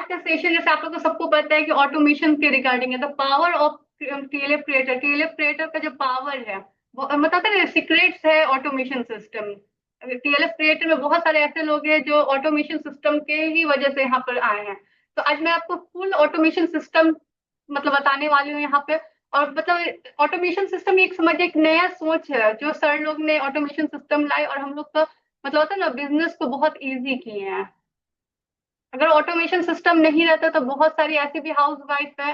का सेशन जैसे आप लोग को सबको पता है कि ऑटोमेशन के रिगार्डिंग है, the power of TLF creator. TLF creator का जो पावर है वो मतलब है ना, सीक्रेट्स है ऑटोमेशन सिस्टम। टीएलएफ क्रिएटर में बहुत सारे ऐसे लोग हैं जो ऑटोमेशन सिस्टम के ही वजह से यहाँ पर आए हैं। तो आज मैं आपको फुल ऑटोमेशन सिस्टम मतलब बताने वाली हूँ यहाँ पे। और मतलब ऑटोमेशन सिस्टम एक समझिए एक नया सोच है जो सर लोग ने ऑटोमेशन सिस्टम लाए और हम लोग का मतलब होता है ना बिजनेस को बहुत इजी किए हैं। अगर ऑटोमेशन सिस्टम नहीं रहता तो बहुत सारी ऐसी भी हाउस वाइफ है।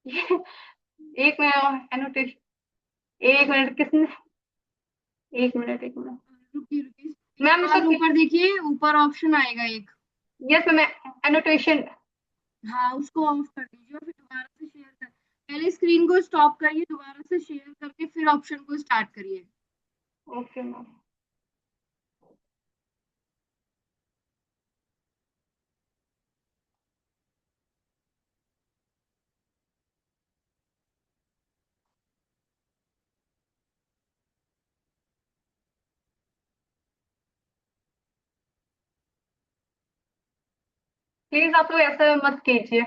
एक मिनट एनोटेशन, एक मिनट किसने, एक मिनट रुकिए रुकिए, मैम स्क्रीन इसको। और ऊपर देखिए, ऊपर ऑप्शन आएगा एक। Yes ma'am, annotation. हाँ, उसको ऑफ कर दीजिए और फिर दोबारा से शेयर कर, पहले स्क्रीन को स्टॉप करिए, दोबारा से शेयर करके फिर ऑप्शन को स्टार्ट करिए। Okay ma'am. प्लीज आप लोग ऐसा मत कीजिए।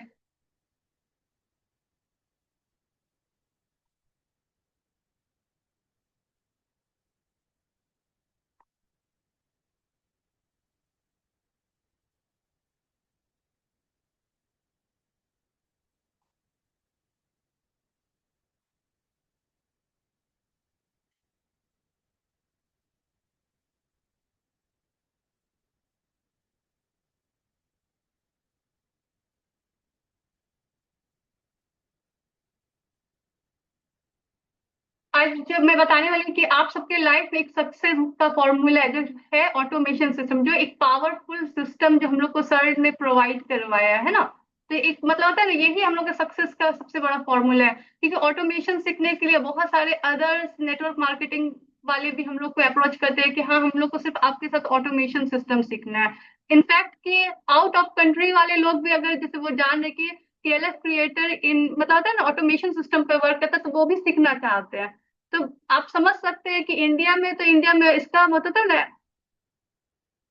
आज जब मैं बताने वाली हूँ कि आप सबके लाइफ में एक सक्सेस का फॉर्मूला है जो है ऑटोमेशन सिस्टम, जो एक पावरफुल सिस्टम जो हम लोग को सर ने प्रोवाइड करवाया है ना। तो एक मतलब होता है ना यही हम लोग का सक्सेस का सबसे बड़ा फॉर्मूला है, क्योंकि ऑटोमेशन सीखने के लिए बहुत सारे अदर्स नेटवर्क मार्केटिंग वाले भी हम लोग को अप्रोच करते हैं कि हाँ हम लोग को सिर्फ आपके साथ ऑटोमेशन सिस्टम सीखना है। इनफैक्ट कि आउट ऑफ कंट्री वाले लोग भी अगर जैसे वो जान रहे कि टीएलएफ क्रिएटर इन मतलब होता है ना ऑटोमेशन सिस्टम पे वर्क करता है तो वो भी सीखना चाहते हैं। तो आप समझ सकते हैं कि इंडिया में तो इंडिया में इसका मतलब था ना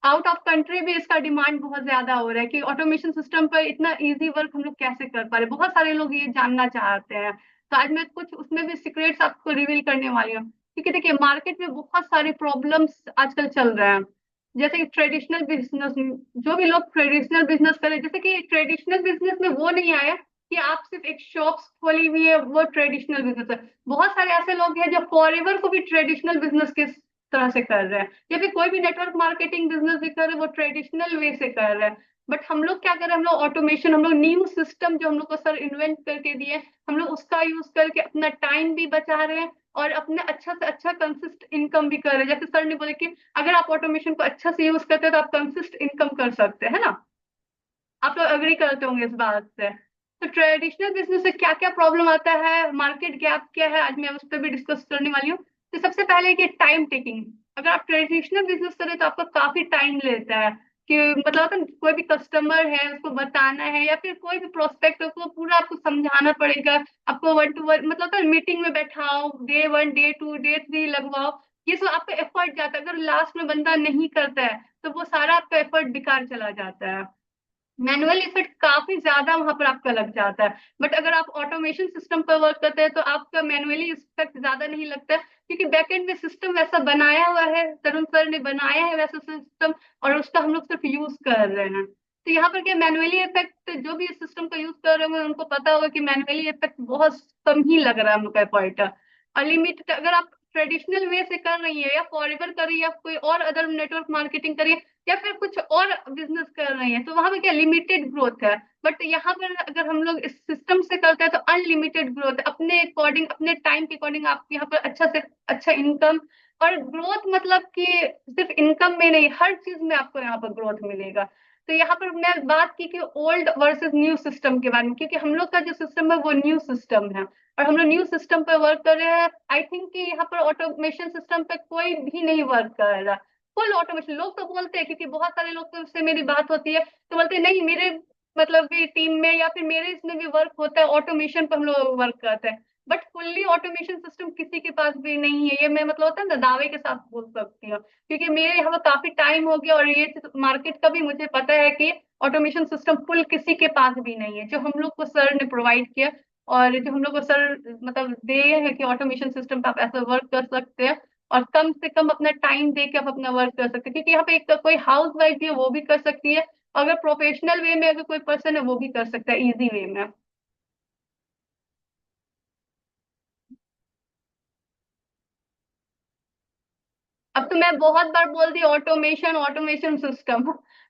आउट ऑफ कंट्री भी इसका डिमांड बहुत ज्यादा हो रहा है कि ऑटोमेशन सिस्टम पर इतना इजी वर्क हम लोग कैसे कर पा रहे हैं। बहुत सारे लोग ये जानना चाहते हैं। तो आज मैं कुछ उसमें भी सीक्रेट्स आपको रिवील करने वाली हूँ, क्योंकि देखिए मार्केट में बहुत सारे प्रॉब्लम्स आजकल चल रहे हैं। जैसे कि ट्रेडिशनल बिजनेस, जो भी लोग ट्रेडिशनल बिजनेस करें, जैसे कि ट्रेडिशनल बिजनेस में वो नहीं आया कि आप सिर्फ एक शॉप्स खोली हुई है वो ट्रेडिशनल बिजनेस है। बहुत सारे ऐसे लोग हैं जो फॉरएवर को भी ट्रेडिशनल बिजनेस के तरह से कर रहे हैं, या फिर कोई भी नेटवर्क मार्केटिंग बिजनेस भी कर रहे हैं वो ट्रेडिशनल वे से कर रहे हैं। बट हम लोग क्या कर रहे हैं, हम लोग ऑटोमेशन, हम लोग न्यू सिस्टम जो हम लोग को सर इन्वेंट करके दिए, हम लोग उसका यूज करके अपना टाइम भी बचा रहे हैं और अपने अच्छा से अच्छा कंसिस्ट इनकम भी कर रहे हैं। जैसे सर ने बोले कि अगर आप ऑटोमेशन को अच्छा से यूज करते हैं तो आप कंसिस्ट इनकम कर सकते हैं ना। आप लोग अग्री करते होंगे इस बात से। तो ट्रेडिशनल बिजनेस से क्या क्या प्रॉब्लम आता है, मार्केट गैप क्या है, आज मैं उस पर भी डिस्कस करने वाली हूँ। तो सबसे पहले कि टाइम टेकिंग। अगर आप ट्रेडिशनल बिजनेस करें तो आपको काफी टाइम लेता है कि मतलब होता है ना, कोई भी कस्टमर है उसको बताना है या फिर कोई भी प्रोस्पेक्ट है उसको पूरा आपको समझाना पड़ेगा। आपको वन टू वन मतलब मीटिंग में बैठाओ, day one day two day three लगवाओ, ये सब आपका एफर्ट जाता है। अगर लास्ट में बंदा नहीं करता है तो वो सारा आपका एफर्ट बेकार चला जाता है। मैनुअल इफेक्ट काफी ज्यादा वहां पर आपका लग जाता है। बट अगर आप ऑटोमेशन सिस्टम पर वर्क करते हैं तो आपका मैनुअली इफेक्ट ज्यादा नहीं लगता है, क्योंकि बैकएंड में सिस्टम वैसा बनाया हुआ है, तरुण सर ने बनाया है वैसा सिस्टम, और उसका हम लोग सिर्फ यूज कर रहे हैं। तो यहाँ पर क्या मैनुअली इफेक्ट जो भी इस सिस्टम का यूज कर रहे होंगे उनको पता होगा कि मैनुअली इफेक्ट बहुत कम ही लग रहा है हम लोग का पॉइंट। अनलिमिटेड अगर आप ट्रेडिशनल वे से कर रही है या फॉरएवर कर रही है या कोई और अदर नेटवर्क मार्केटिंग करिए या फिर कुछ और बिजनेस कर रहे हैं तो वहां पे क्या लिमिटेड ग्रोथ है। बट यहाँ पर अगर हम लोग इस सिस्टम से करते हैं तो अनलिमिटेड ग्रोथ है, अपने अकॉर्डिंग अपने टाइम के अकॉर्डिंग आप यहाँ पर अच्छा से अच्छा इनकम। और ग्रोथ मतलब कि सिर्फ इनकम में नहीं, हर चीज में आपको यहाँ पर ग्रोथ मिलेगा। तो यहाँ पर मैं बात की कि ओल्ड वर्सेस न्यू सिस्टम के बारे में, क्योंकि हम लोग का जो सिस्टम है वो न्यू सिस्टम है और हम लोग न्यू सिस्टम पे वर्क कर रहे हैं। आई थिंक कि यहाँ पर ऑटोमेशन सिस्टम पे कोई भी नहीं वर्क कर रहा। फुल ऑटोमेशन लोग तो बोलते हैं, क्योंकि बहुत सारे लोग तो से मेरी बात होती है तो बोलते हैं नहीं मेरे मतलब भी टीम में या फिर मेरे इसमें भी वर्क होता है, ऑटोमेशन पर हम लोग वर्क करते हैं। बट फुल्ली ऑटोमेशन सिस्टम किसी के पास भी नहीं है, ये मैं मतलब होता है ना दावे के साथ बोल सकती हूँ, क्योंकि मेरे यहाँ पर काफी टाइम हो गया और ये मार्केट का भी मुझे पता है कि ऑटोमेशन सिस्टम फुल किसी के पास भी नहीं है, जो हम लोग को सर ने प्रोवाइड किया और जो हम लोग को सर मतलब दिए है कि ऑटोमेशन सिस्टम पे आप ऐसा वर्क कर सकते हैं और कम से कम अपना टाइम दे के आप अपना वर्क कर सकते हैं, क्योंकि यहाँ पे एक कोई हाउस वाइफ भी है वो भी कर सकती है, अगर प्रोफेशनल वे में अगर कोई पर्सन है वो भी कर सकता है इजी वे में। अब तो मैं बहुत बार बोल दी ऑटोमेशन ऑटोमेशन सिस्टम,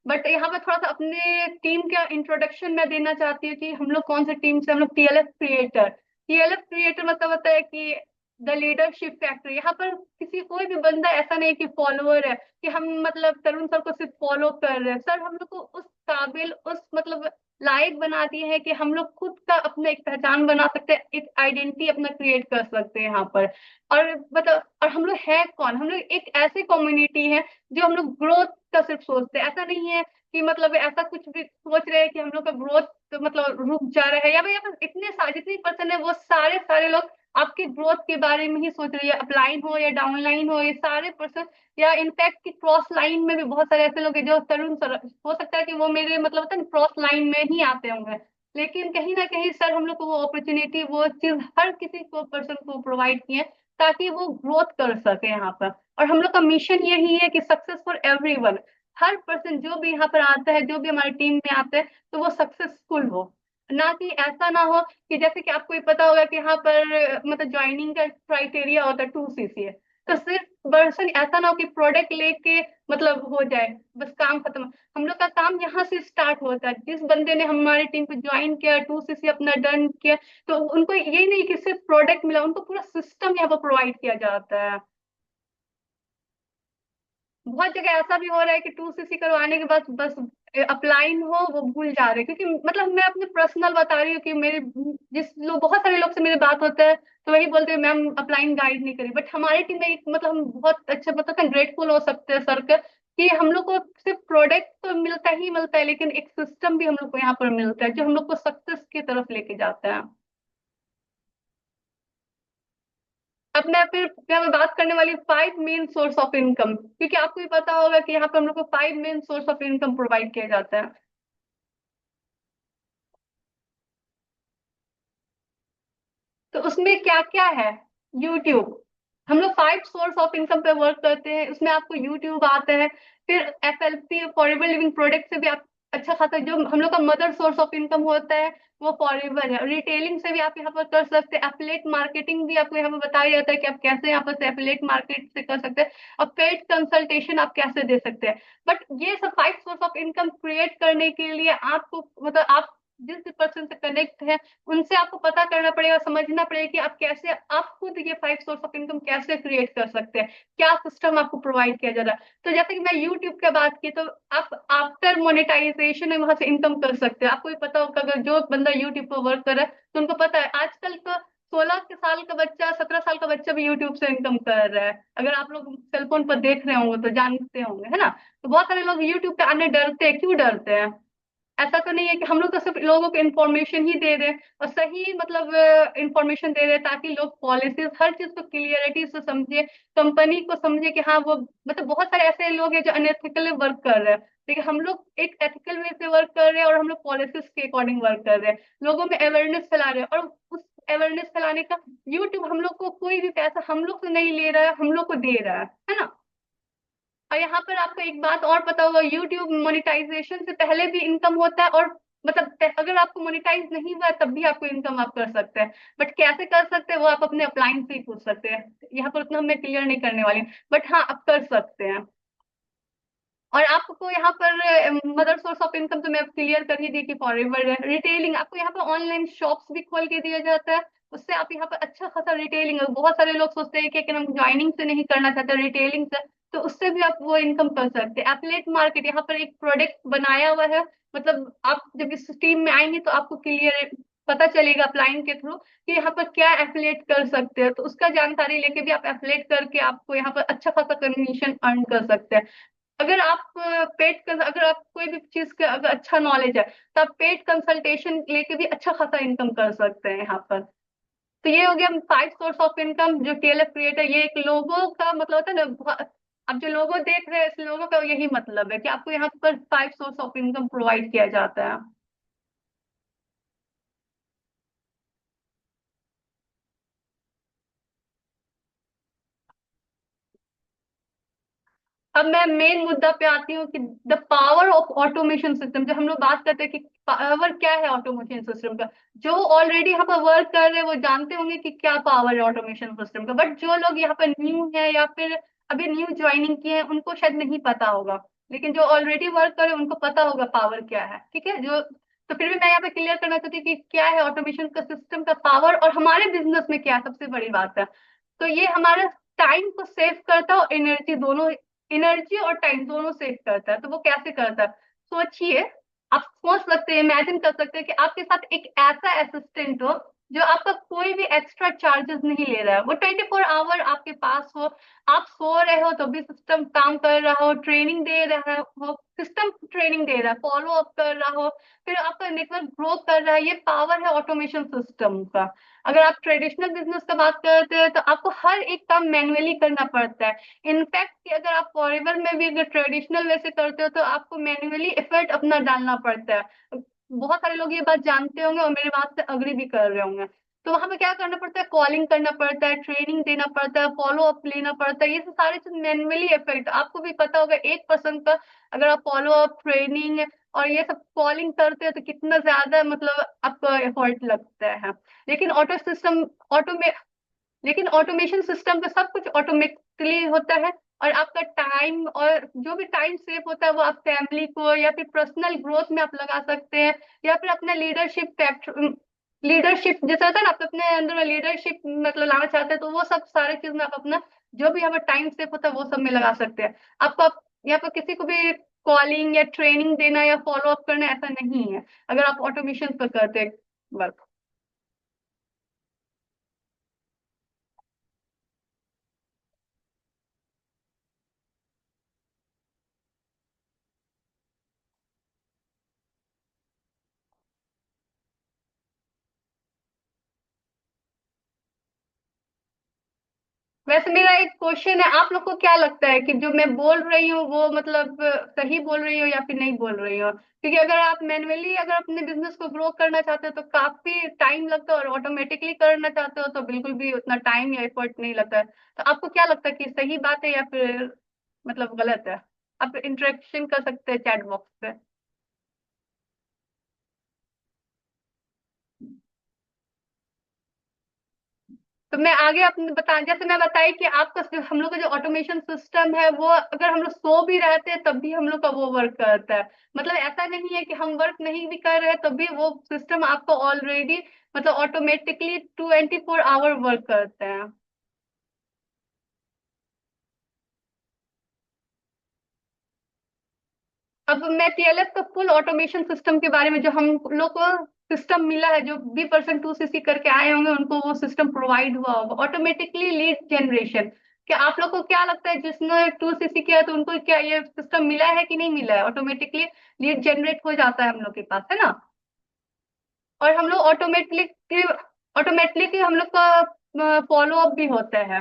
बट यहाँ पे थोड़ा सा अपने टीम का इंट्रोडक्शन मैं देना चाहती हूँ कि हम लोग कौन से टीम से, हम लोग टीएलएफ क्रिएटर। टीएलएफ क्रिएटर मतलब होता है कि द लीडरशिप फैक्ट्री। यहाँ पर किसी कोई भी बंदा ऐसा नहीं कि फॉलोअर है, कि हम मतलब तरुण सर को सिर्फ फॉलो कर रहे हैं, सर हम लोग को उस काबिल उस मतलब लायक बना दिए हैं कि हम लोग खुद का अपना एक पहचान बना सकते हैं, एक आइडेंटिटी अपना क्रिएट कर सकते हैं यहाँ पर। और मतलब और हम लोग है कौन, हम लोग एक ऐसी कम्युनिटी है जो हम लोग ग्रोथ का सिर्फ सोचते हैं, ऐसा नहीं है कि मतलब ऐसा कुछ भी सोच रहे हैं कि हम लोग का ग्रोथ तो मतलब रुक जा रहा है, या भाई यहाँ इतने सारे जितनी पर्सन है वो सारे सारे लोग आपके ग्रोथ के बारे में ही सोच रही है, अपलाइन हो या डाउनलाइन हो, ये सारे पर्सन या इनफैक्ट कि क्रॉस लाइन में भी बहुत सारे ऐसे लोग हैं जो तरुण सर हो सकता है कि वो मेरे मतलब होता है क्रॉस लाइन में ही आते होंगे, लेकिन कहीं ना कहीं सर हम लोग को वो अपॉर्चुनिटी वो चीज हर किसी को पर्सन को प्रोवाइड किए ताकि वो ग्रोथ कर सके यहाँ पर। और हम लोग का मिशन यही है कि success for everyone, her person जो भी यहाँ पर आता है जो भी हमारी टीम में आता है तो वो सक्सेसफुल हो, ना कि ऐसा ना हो कि जैसे कि आपको ये पता होगा कि यहाँ पर मतलब ज्वाइनिंग का क्राइटेरिया होता है 2 CC है, तो सिर्फ पर्सन ऐसा ना हो कि प्रोडक्ट लेके मतलब हो जाए बस काम खत्म। हम लोग का काम यहाँ से स्टार्ट होता है, जिस बंदे ने हमारी टीम को ज्वाइन किया 2 CC अपना डन किया, तो उनको ये नहीं कि सिर्फ प्रोडक्ट मिला, उनको पूरा सिस्टम यहाँ पर प्रोवाइड किया जाता है। बहुत जगह ऐसा भी हो रहा है कि 2 CC करवाने के बाद बस अपलाइन हो वो भूल जा रहे हैं, क्योंकि मतलब मैं अपने पर्सनल बता रही हूँ कि मेरे जिस लोग बहुत सारे लोग से मेरी बात होता है तो वही बोलते हैं मैम अपलाइन गाइड नहीं करी, बट हमारी टीम में एक मतलब हम बहुत अच्छे मतलब ग्रेटफुल हो सकते हैं सर के कि हम लोग को सिर्फ प्रोडक्ट तो मिलता ही मिलता है, लेकिन एक सिस्टम भी हम लोग को यहाँ पर मिलता है जो हम लोग को सक्सेस की तरफ लेके जाता है। अब मैं फिर क्या मैं बात करने वाली 5 मेन सोर्स ऑफ इनकम, क्योंकि आपको भी पता होगा कि यहाँ पे हम लोग को 5 main source of income provide किया जाता है। तो उसमें क्या क्या है? यूट्यूब, हम लोग 5 सोर्स ऑफ इनकम पे वर्क करते हैं, उसमें आपको यूट्यूब आता है, फिर FLP फॉरेवर लिविंग प्रोडक्ट से भी आप अच्छा खासा जो हम लोग का मदर सोर्स ऑफ इनकम होता है वो फॉरेवर है, रिटेलिंग से भी आप यहाँ पर कर सकते हैं, एफिलेट मार्केटिंग भी आपको यहाँ पर बताया जाता है कि आप कैसे यहाँ पर से एफिलेट मार्केट से कर सकते हैं, और पेड कंसल्टेशन आप कैसे दे सकते हैं। बट ये सब 5 सोर्स ऑफ इनकम क्रिएट करने के लिए आपको मतलब आप जिस भी पर्सन से कनेक्ट है उनसे आपको पता करना पड़ेगा, समझना पड़ेगा कि आप कैसे आप खुद ये 5 सोर्स ऑफ इनकम कैसे क्रिएट कर सकते हैं, क्या सिस्टम आपको प्रोवाइड किया जा रहा है। तो जैसे कि मैं यूट्यूब की बात की तो आप आफ्टर मोनेटाइजेशन में वहां से इनकम कर सकते हैं। आपको भी पता होगा अगर जो बंदा यूट्यूब पर वर्क कर रहा है तो उनको पता है आजकल का 16 साल का बच्चा 17 साल का बच्चा भी यूट्यूब से इनकम कर रहा है, अगर आप लोग सेलफोन पर देख रहे होंगे तो जानते होंगे, है ना। तो बहुत सारे लोग यूट्यूब पे आने डरते हैं, क्यों डरते हैं? ऐसा तो नहीं है कि हम लोग तो सिर्फ लोगों को इन्फॉर्मेशन ही दे रहे हैं और सही मतलब इन्फॉर्मेशन दे रहे हैं ताकि लोग पॉलिसीज हर चीज को क्लियरिटी से समझे, कंपनी को समझे कि हाँ वो मतलब बहुत सारे ऐसे लोग हैं जो अनएथिकली वर्क कर रहे हैं, लेकिन हम लोग एक एथिकल वे से वर्क कर रहे हैं और हम लोग पॉलिसीज के अकॉर्डिंग वर्क कर रहे हैं, लोगों में अवेयरनेस फैला रहे हैं, और उस अवेयरनेस फैलाने का यूट्यूब हम लोग को कोई भी पैसा हम लोग से नहीं ले रहा है, हम लोग को दे रहा है ना। और यहाँ पर आपको एक बात और पता होगा, यूट्यूब मोनेटाइजेशन से पहले भी इनकम होता है, और मतलब अगर आपको मोनेटाइज नहीं हुआ है तब भी आपको इनकम आप कर सकते हैं, बट कैसे कर सकते हैं वो आप अपने अपलाइन से ही पूछ सकते हैं, यहाँ पर उतना मैं क्लियर नहीं करने वाली, बट हाँ आप कर सकते हैं। और आपको यहाँ पर मदर सोर्स ऑफ इनकम तो मैं क्लियर कर ही दी कि फॉरएवर है, रिटेलिंग आपको यहाँ पर ऑनलाइन शॉप्स भी खोल के दिया जाता है, उससे आप यहाँ पर अच्छा खासा रिटेलिंग है, बहुत सारे लोग सोचते हैं कि हम ज्वाइनिंग से नहीं करना चाहते रिटेलिंग से, तो उससे भी आप वो इनकम कर सकते हैं। एफिलिएट मार्केट यहाँ पर एक प्रोडक्ट बनाया हुआ है, मतलब आप जब इस टीम में आएंगे तो आपको क्लियर पता चलेगा अप्लाइंग के थ्रू कि यहाँ पर क्या एफिलिएट कर सकते हैं, तो उसका जानकारी लेके भी आप एफिलिएट करके आपको यहाँ पर अच्छा खासा कमीशन अर्न कर सकते हैं। अगर आप पेड अगर आप कोई भी चीज का अगर अच्छा नॉलेज है तो आप पेड कंसल्टेशन लेके भी अच्छा खासा इनकम कर सकते हैं यहाँ पर। तो ये हो गया 5 सोर्स ऑफ इनकम जो टीएलएफ क्रिएटर, ये एक लोगो का मतलब होता है ना। अब जो लोगो देख रहे हैं इस लोगो का यही मतलब है कि आपको यहाँ पर 5 सोर्स ऑफ इनकम प्रोवाइड किया जाता है। अब मैं मेन मुद्दा पे आती हूँ कि the power of automation system. जब हम लोग बात करते हैं कि पावर क्या है ऑटोमेशन सिस्टम का, जो ऑलरेडी यहाँ पर वर्क कर रहे हैं वो जानते होंगे कि क्या पावर है ऑटोमेशन सिस्टम का, बट जो लोग यहाँ पर न्यू है या फिर अभी न्यू ज्वाइनिंग किए हैं उनको शायद नहीं पता होगा। लेकिन जो ऑलरेडी वर्क कर रहे हैं उनको पता होगा पावर क्या है, ठीक है। जो तो फिर भी मैं यहाँ पे क्लियर करना चाहती हूँ कि क्या है ऑटोमेशन का सिस्टम का पावर और हमारे बिजनेस में क्या है सबसे बड़ी बात है। तो ये हमारा टाइम को सेव करता है और एनर्जी दोनों, एनर्जी और टाइम दोनों सेव करता है। तो वो कैसे करता है, सोचिए। आप सोच सकते हैं, इमेजिन कर सकते हैं कि आपके साथ एक ऐसा असिस्टेंट हो जो आपका कोई भी एक्स्ट्रा चार्जेस नहीं ले रहा है, वो 24 आवर आपके पास हो। आप सो रहे हो तो भी सिस्टम काम कर रहा हो, ट्रेनिंग दे रहा हो, सिस्टम ट्रेनिंग दे रहा है, फॉलो अप कर रहा हो, फिर आपका नेटवर्क ग्रो कर रहा है। ये पावर है ऑटोमेशन सिस्टम का। अगर आप ट्रेडिशनल बिजनेस का बात करते हैं तो आपको हर एक काम मैन्युअली करना पड़ता है। इनफैक्ट कि अगर आप फॉरएवर में भी अगर ट्रेडिशनल वे से करते हो तो आपको मैन्युअली एफर्ट अपना डालना पड़ता है। बहुत सारे लोग ये बात जानते होंगे और मेरे बात से अग्री भी कर रहे होंगे। तो वहां पे क्या करना पड़ता है, कॉलिंग करना पड़ता है, ट्रेनिंग देना पड़ता है, फॉलो अप लेना पड़ता है। ये सब सारे चीज मैन्युअली एफर्ट, आपको भी पता होगा 1% का अगर आप फॉलो अप, ट्रेनिंग और ये सब कॉलिंग करते हैं तो कितना ज्यादा मतलब आपको एफर्ट लगता है। लेकिन ऑटो सिस्टम ऑटो लेकिन ऑटोमेशन सिस्टम पे सब कुछ ऑटोमेटिकली होता है। और आपका टाइम और जो भी टाइम सेव होता है वो आप फैमिली को या फिर पर्सनल ग्रोथ में आप लगा सकते हैं, या फिर अपना लीडरशिप जैसा होता है ना, आप अपने अंदर में लीडरशिप मतलब लाना चाहते हैं तो वो सब सारे चीज में आप अपना जो भी यहाँ पर टाइम सेव होता है वो सब में लगा सकते हैं। आपको यहाँ पर किसी को भी कॉलिंग या ट्रेनिंग देना या फॉलो अप करना ऐसा नहीं है अगर आप ऑटोमेशन पर करते हैं वर्क। वैसे मेरा एक क्वेश्चन है, आप लोग को क्या लगता है कि जो मैं बोल रही हूँ वो मतलब सही बोल रही हूँ या फिर नहीं बोल रही हूँ? क्योंकि अगर आप मैन्युअली अगर अपने बिजनेस को ग्रो करना चाहते हो तो काफी टाइम लगता है, और ऑटोमेटिकली करना चाहते हो तो बिल्कुल भी उतना टाइम या एफर्ट नहीं लगता है। तो आपको क्या लगता है कि सही बात है या फिर मतलब गलत है? आप इंटरेक्शन कर सकते हैं चैट बॉक्स पे। तो मैं आगे अपने बता, जैसे मैं बताई कि आपका हम लोग का जो ऑटोमेशन सिस्टम है वो अगर हम लोग सो भी रहते हैं तब भी हम लोग का वो वर्क करता है। मतलब ऐसा नहीं है कि हम वर्क नहीं भी कर रहे हैं तब भी वो सिस्टम आपको ऑलरेडी मतलब ऑटोमेटिकली 24 आवर वर्क करते हैं। अब मैं टीएलएस का फुल ऑटोमेशन सिस्टम के बारे में, जो हम लोग को सिस्टम मिला है, जो भी पर्सन 2सीसी करके आए होंगे उनको वो सिस्टम प्रोवाइड हुआ होगा ऑटोमेटिकली लीड जनरेशन। क्या आप लोग को क्या लगता है जिसने 2सीसी किया है तो उनको क्या ये सिस्टम मिला है कि नहीं मिला है? ऑटोमेटिकली लीड जनरेट हो जाता है हम लोग के पास, है ना। और हम लोग ऑटोमेटिकली हम लोग का फॉलो अप भी होता है।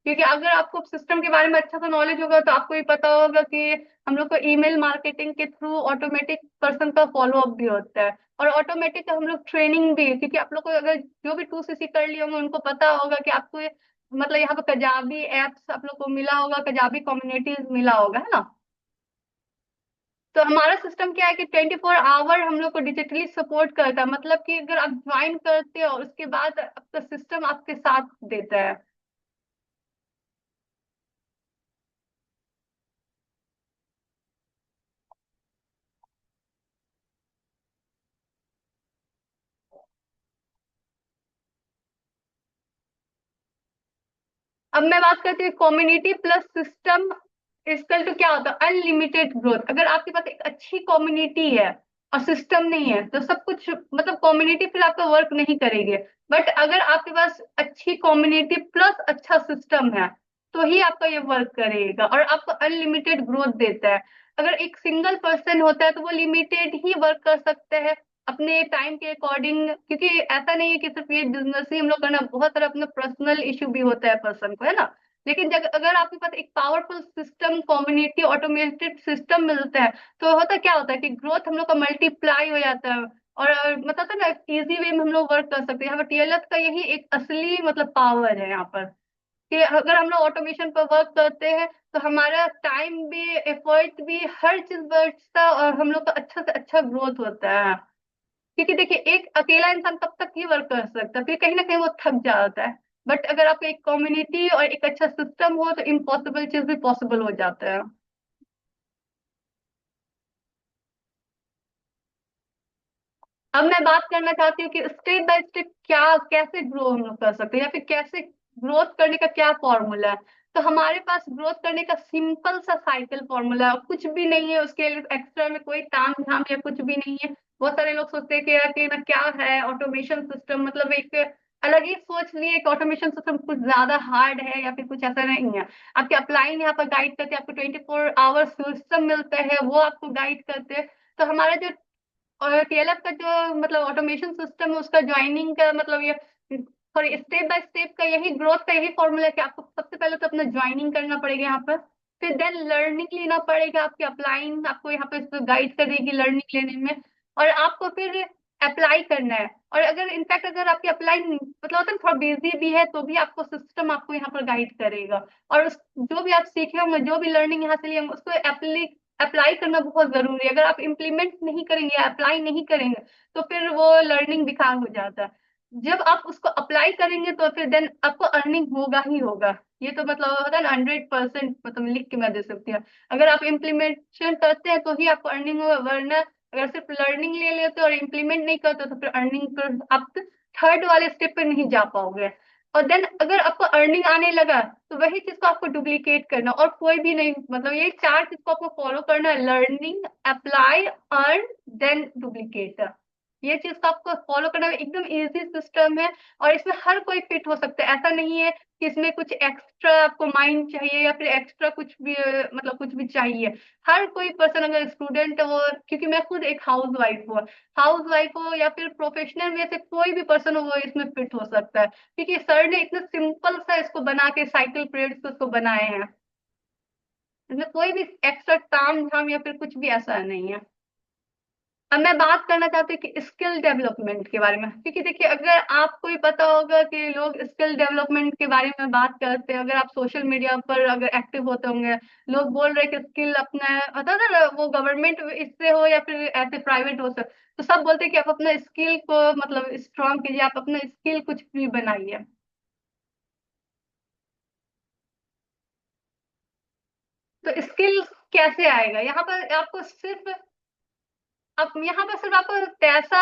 क्योंकि अगर आपको सिस्टम के बारे में अच्छा सा नॉलेज होगा तो आपको ये पता होगा कि हम लोग को ईमेल मार्केटिंग के थ्रू ऑटोमेटिक पर्सन का फॉलो अप भी होता है। और ऑटोमेटिक हम लोग ट्रेनिंग भी, क्योंकि आप लोग को अगर जो भी 2सीसी कर लिए होंगे उनको पता होगा कि आपको मतलब यहाँ पे कजाबी एप्स आप लोग को मिला होगा, कजाबी कम्युनिटीज मिला होगा, है ना। तो हमारा सिस्टम क्या है कि 24 आवर हम लोग को डिजिटली सपोर्ट करता है। मतलब कि अगर आप ज्वाइन करते हो उसके बाद आपका सिस्टम आपके साथ देता है। अब मैं बात करती हूँ community plus system equal to क्या होता है, अनलिमिटेड ग्रोथ। अगर आपके पास एक अच्छी कम्युनिटी है और सिस्टम नहीं है तो सब कुछ मतलब कम्युनिटी फिर आपका वर्क नहीं करेगी। बट अगर आपके पास अच्छी कम्युनिटी प्लस अच्छा सिस्टम है तो ही आपका ये वर्क करेगा और आपको अनलिमिटेड ग्रोथ देता है। अगर एक सिंगल पर्सन होता है तो वो लिमिटेड ही वर्क कर सकते हैं, अपने टाइम के अकॉर्डिंग, क्योंकि ऐसा नहीं है कि सिर्फ ये बिजनेस ही हम लोग करना, बहुत सारा अपना पर्सनल इशू भी होता है पर्सन को, है ना। लेकिन जब अगर आपके पास एक powerful system, community automated system मिलता है, तो होता क्या होता है कि ग्रोथ हम लोग का मल्टीप्लाई हो जाता है। और मतलब था ना, इजी वे में हम लोग वर्क कर सकते हैं। यहाँ पर टीएलएफ का यही एक असली मतलब पावर है यहाँ पर, कि अगर हम लोग ऑटोमेशन पर वर्क करते हैं तो हमारा टाइम भी, एफर्ट भी, हर चीज बचता है, और हम लोग का अच्छा से अच्छा ग्रोथ होता है। क्योंकि देखिए, एक अकेला इंसान कब तक ही वर्क कर सकता है, फिर कहीं ना कहीं वो थक जाता है। बट अगर आपको एक कम्युनिटी और एक अच्छा सिस्टम हो तो इम्पॉसिबल चीज भी पॉसिबल हो जाता है। अब मैं बात करना चाहती हूँ कि स्टेप बाय स्टेप क्या, कैसे ग्रो हम लोग कर सकते हैं, या फिर कैसे ग्रोथ करने का क्या फॉर्मूला है। तो हमारे पास ग्रोथ करने का सिंपल सा साइकिल फॉर्मूला है, कुछ भी नहीं है उसके लिए एक्स्ट्रा में कोई ताम झाम या कुछ भी नहीं है। बहुत सारे लोग सोचते हैं कि यार कि ना क्या है ऑटोमेशन सिस्टम, मतलब एक अलग ही सोच लिए कि ऑटोमेशन सिस्टम कुछ ज्यादा हार्ड है या फिर कुछ ऐसा नहीं है। आपके अपलाइन यहाँ पर गाइड करते हैं, आपको 24 आवर्स सिस्टम मिलता है, वो आपको गाइड करते हैं। तो हमारा जो और टीएलएफ का जो मतलब ऑटोमेशन सिस्टम है, उसका ज्वाइनिंग का मतलब ये, सॉरी, स्टेप बाय स्टेप का यही ग्रोथ का यही फॉर्मूला है कि आपको सबसे पहले तो अपना ज्वाइनिंग करना पड़ेगा यहाँ पर। फिर देन लर्निंग लेना पड़ेगा, आपकी अपलाइंग आपको यहाँ पे गाइड करेगी लर्निंग लेने में। और आपको फिर अप्लाई करना है। और अगर इनफैक्ट अगर आपकी अप्लाई मतलब होता है थोड़ा बिजी भी है, तो भी आपको सिस्टम आपको यहाँ पर गाइड करेगा। और उस जो भी आप सीखे होंगे, जो भी लर्निंग यहाँ से लिए होंगे, उसको अप्लाई करना बहुत जरूरी है। अगर आप इम्प्लीमेंट नहीं करेंगे, अप्लाई नहीं करेंगे, तो फिर वो लर्निंग बेकार हो जाता है। जब आप उसको अप्लाई करेंगे तो फिर देन आपको अर्निंग होगा ही होगा। ये तो मतलब होता है ना, 100% मतलब लिख के मैं दे सकती हूँ। अगर आप इम्प्लीमेंटेशन करते हैं तो ही आपको अर्निंग होगा, वरना अगर सिर्फ लर्निंग ले लेते हो और इम्प्लीमेंट नहीं करते तो फिर अर्निंग पर आप थर्ड वाले स्टेप पे नहीं जा पाओगे। और देन अगर आपको अर्निंग आने लगा, तो वही चीज को आपको डुप्लीकेट करना, और कोई भी नहीं, मतलब ये चार चीज को आपको फॉलो करना है: learning, apply, earn, then duplicate. ये चीज को आपको फॉलो करना है, एकदम इजी सिस्टम है। और इसमें हर कोई फिट हो सकता है, ऐसा नहीं है कि इसमें कुछ एक्स्ट्रा आपको माइंड चाहिए या फिर एक्स्ट्रा कुछ भी मतलब कुछ भी चाहिए। हर कोई पर्सन, अगर स्टूडेंट हो, क्योंकि मैं खुद एक हाउस वाइफ हो या फिर प्रोफेशनल में से कोई भी पर्सन हो, वो इसमें फिट हो सकता है। क्योंकि सर ने इतना सिंपल सा इसको बना के साइकिल पीरियड्स को इसको बनाए हैं। इसमें कोई भी एक्स्ट्रा ताम झाम या फिर कुछ भी ऐसा नहीं है। अब मैं बात करना चाहती हूँ कि स्किल डेवलपमेंट के बारे में, क्योंकि देखिए, अगर आपको ही पता होगा कि लोग स्किल डेवलपमेंट के बारे में बात करते हैं, अगर आप सोशल मीडिया पर अगर एक्टिव होते होंगे, लोग बोल रहे हैं कि स्किल अपना होता है ना, वो गवर्नमेंट इससे हो या फिर ऐसे प्राइवेट हो सक, तो सब बोलते हैं कि आप अपना स्किल को मतलब स्ट्रांग कीजिए, आप अपना स्किल कुछ भी बनाइए। तो स्किल कैसे आएगा यहाँ पर? आपको सिर्फ, अब यहाँ पर सिर्फ आपको पैसा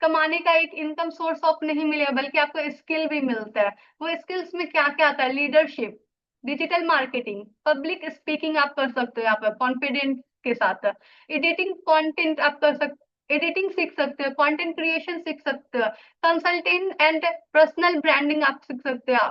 कमाने का एक इनकम सोर्स ऑफ नहीं मिलेगा, बल्कि आपको स्किल भी मिलता है। वो स्किल्स में क्या क्या आता है: leadership, digital marketing, public speaking आप कर सकते हो यहाँ पर कॉन्फिडेंस के साथ, एडिटिंग कंटेंट आप कर सकते, एडिटिंग सीख सकते हो, कंटेंट क्रिएशन सीख सकते हो, कंसल्टेंट एंड पर्सनल ब्रांडिंग आप सीख सकते हो।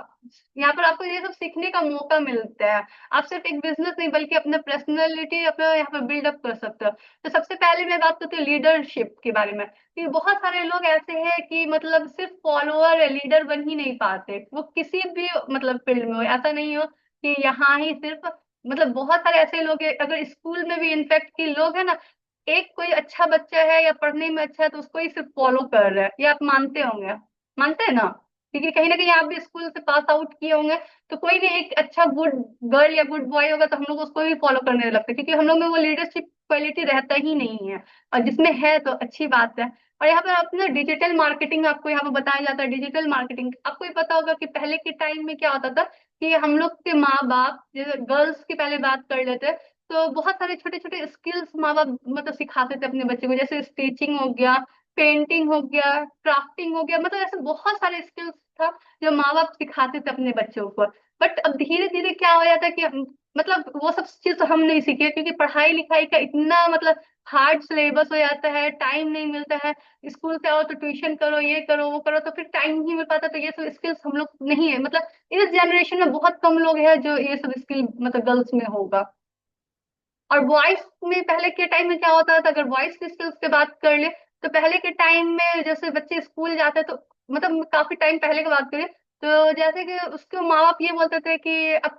यहाँ पर आपको ये सब सीखने का मौका मिलता है। आप सिर्फ एक बिजनेस नहीं, बल्कि अपना पर्सनैलिटी अपना यहाँ पर बिल्डअप कर सकते हो। तो सबसे पहले मैं बात करती हूँ लीडरशिप के बारे में, कि बहुत सारे लोग ऐसे हैं कि मतलब सिर्फ फॉलोअर या लीडर बन ही नहीं पाते, वो किसी भी मतलब फील्ड में हो, ऐसा नहीं हो कि यहाँ ही सिर्फ, मतलब बहुत सारे ऐसे लोग हैं, अगर स्कूल में भी इनफैक्ट कि लोग है ना, एक कोई अच्छा बच्चा है या पढ़ने में अच्छा है तो उसको ही सिर्फ फॉलो कर रहे हैं, ये आप मानते होंगे, मानते हैं ना। क्योंकि कहीं ना कहीं आप भी स्कूल से पास आउट किए होंगे, तो कोई भी एक अच्छा गुड गर्ल या गुड बॉय होगा तो हम लोग उसको ही फॉलो करने लगते हैं, क्योंकि हम लोग में वो लीडरशिप क्वालिटी रहता ही नहीं है। और जिसमें है तो अच्छी बात है। और यहाँ पर अपना डिजिटल मार्केटिंग आपको यहाँ पर बताया जाता है। डिजिटल मार्केटिंग आपको ही पता होगा कि पहले के टाइम में क्या होता था, कि हम लोग के माँ बाप, जैसे गर्ल्स की पहले बात कर लेते हैं, तो बहुत सारे छोटे छोटे स्किल्स माँ बाप मतलब सिखाते थे अपने बच्चे को, जैसे स्टिचिंग हो गया, पेंटिंग हो गया, क्राफ्टिंग हो गया, मतलब ऐसे बहुत सारे स्किल्स था जो माँ बाप सिखाते थे अपने बच्चों को। बट अब धीरे धीरे क्या हो जाता है कि मतलब वो सब चीज तो हम नहीं सीखे, क्योंकि पढ़ाई लिखाई का इतना मतलब हार्ड सिलेबस हो जाता है, टाइम नहीं मिलता है। स्कूल से आओ तो ट्यूशन करो, ये करो वो करो, तो फिर टाइम नहीं मिल पाता, तो ये सब स्किल्स हम लोग नहीं है, मतलब इस जनरेशन में बहुत कम लोग हैं जो ये सब स्किल मतलब गर्ल्स में होगा। और बॉयज में पहले के टाइम में क्या होता था, अगर बॉयज की स्किल्स की बात कर ले, तो पहले के टाइम में जैसे बच्चे स्कूल जाते तो मतलब काफी टाइम पहले की बात करें, तो जैसे कि उसके माँ बाप ये बोलते थे कि अब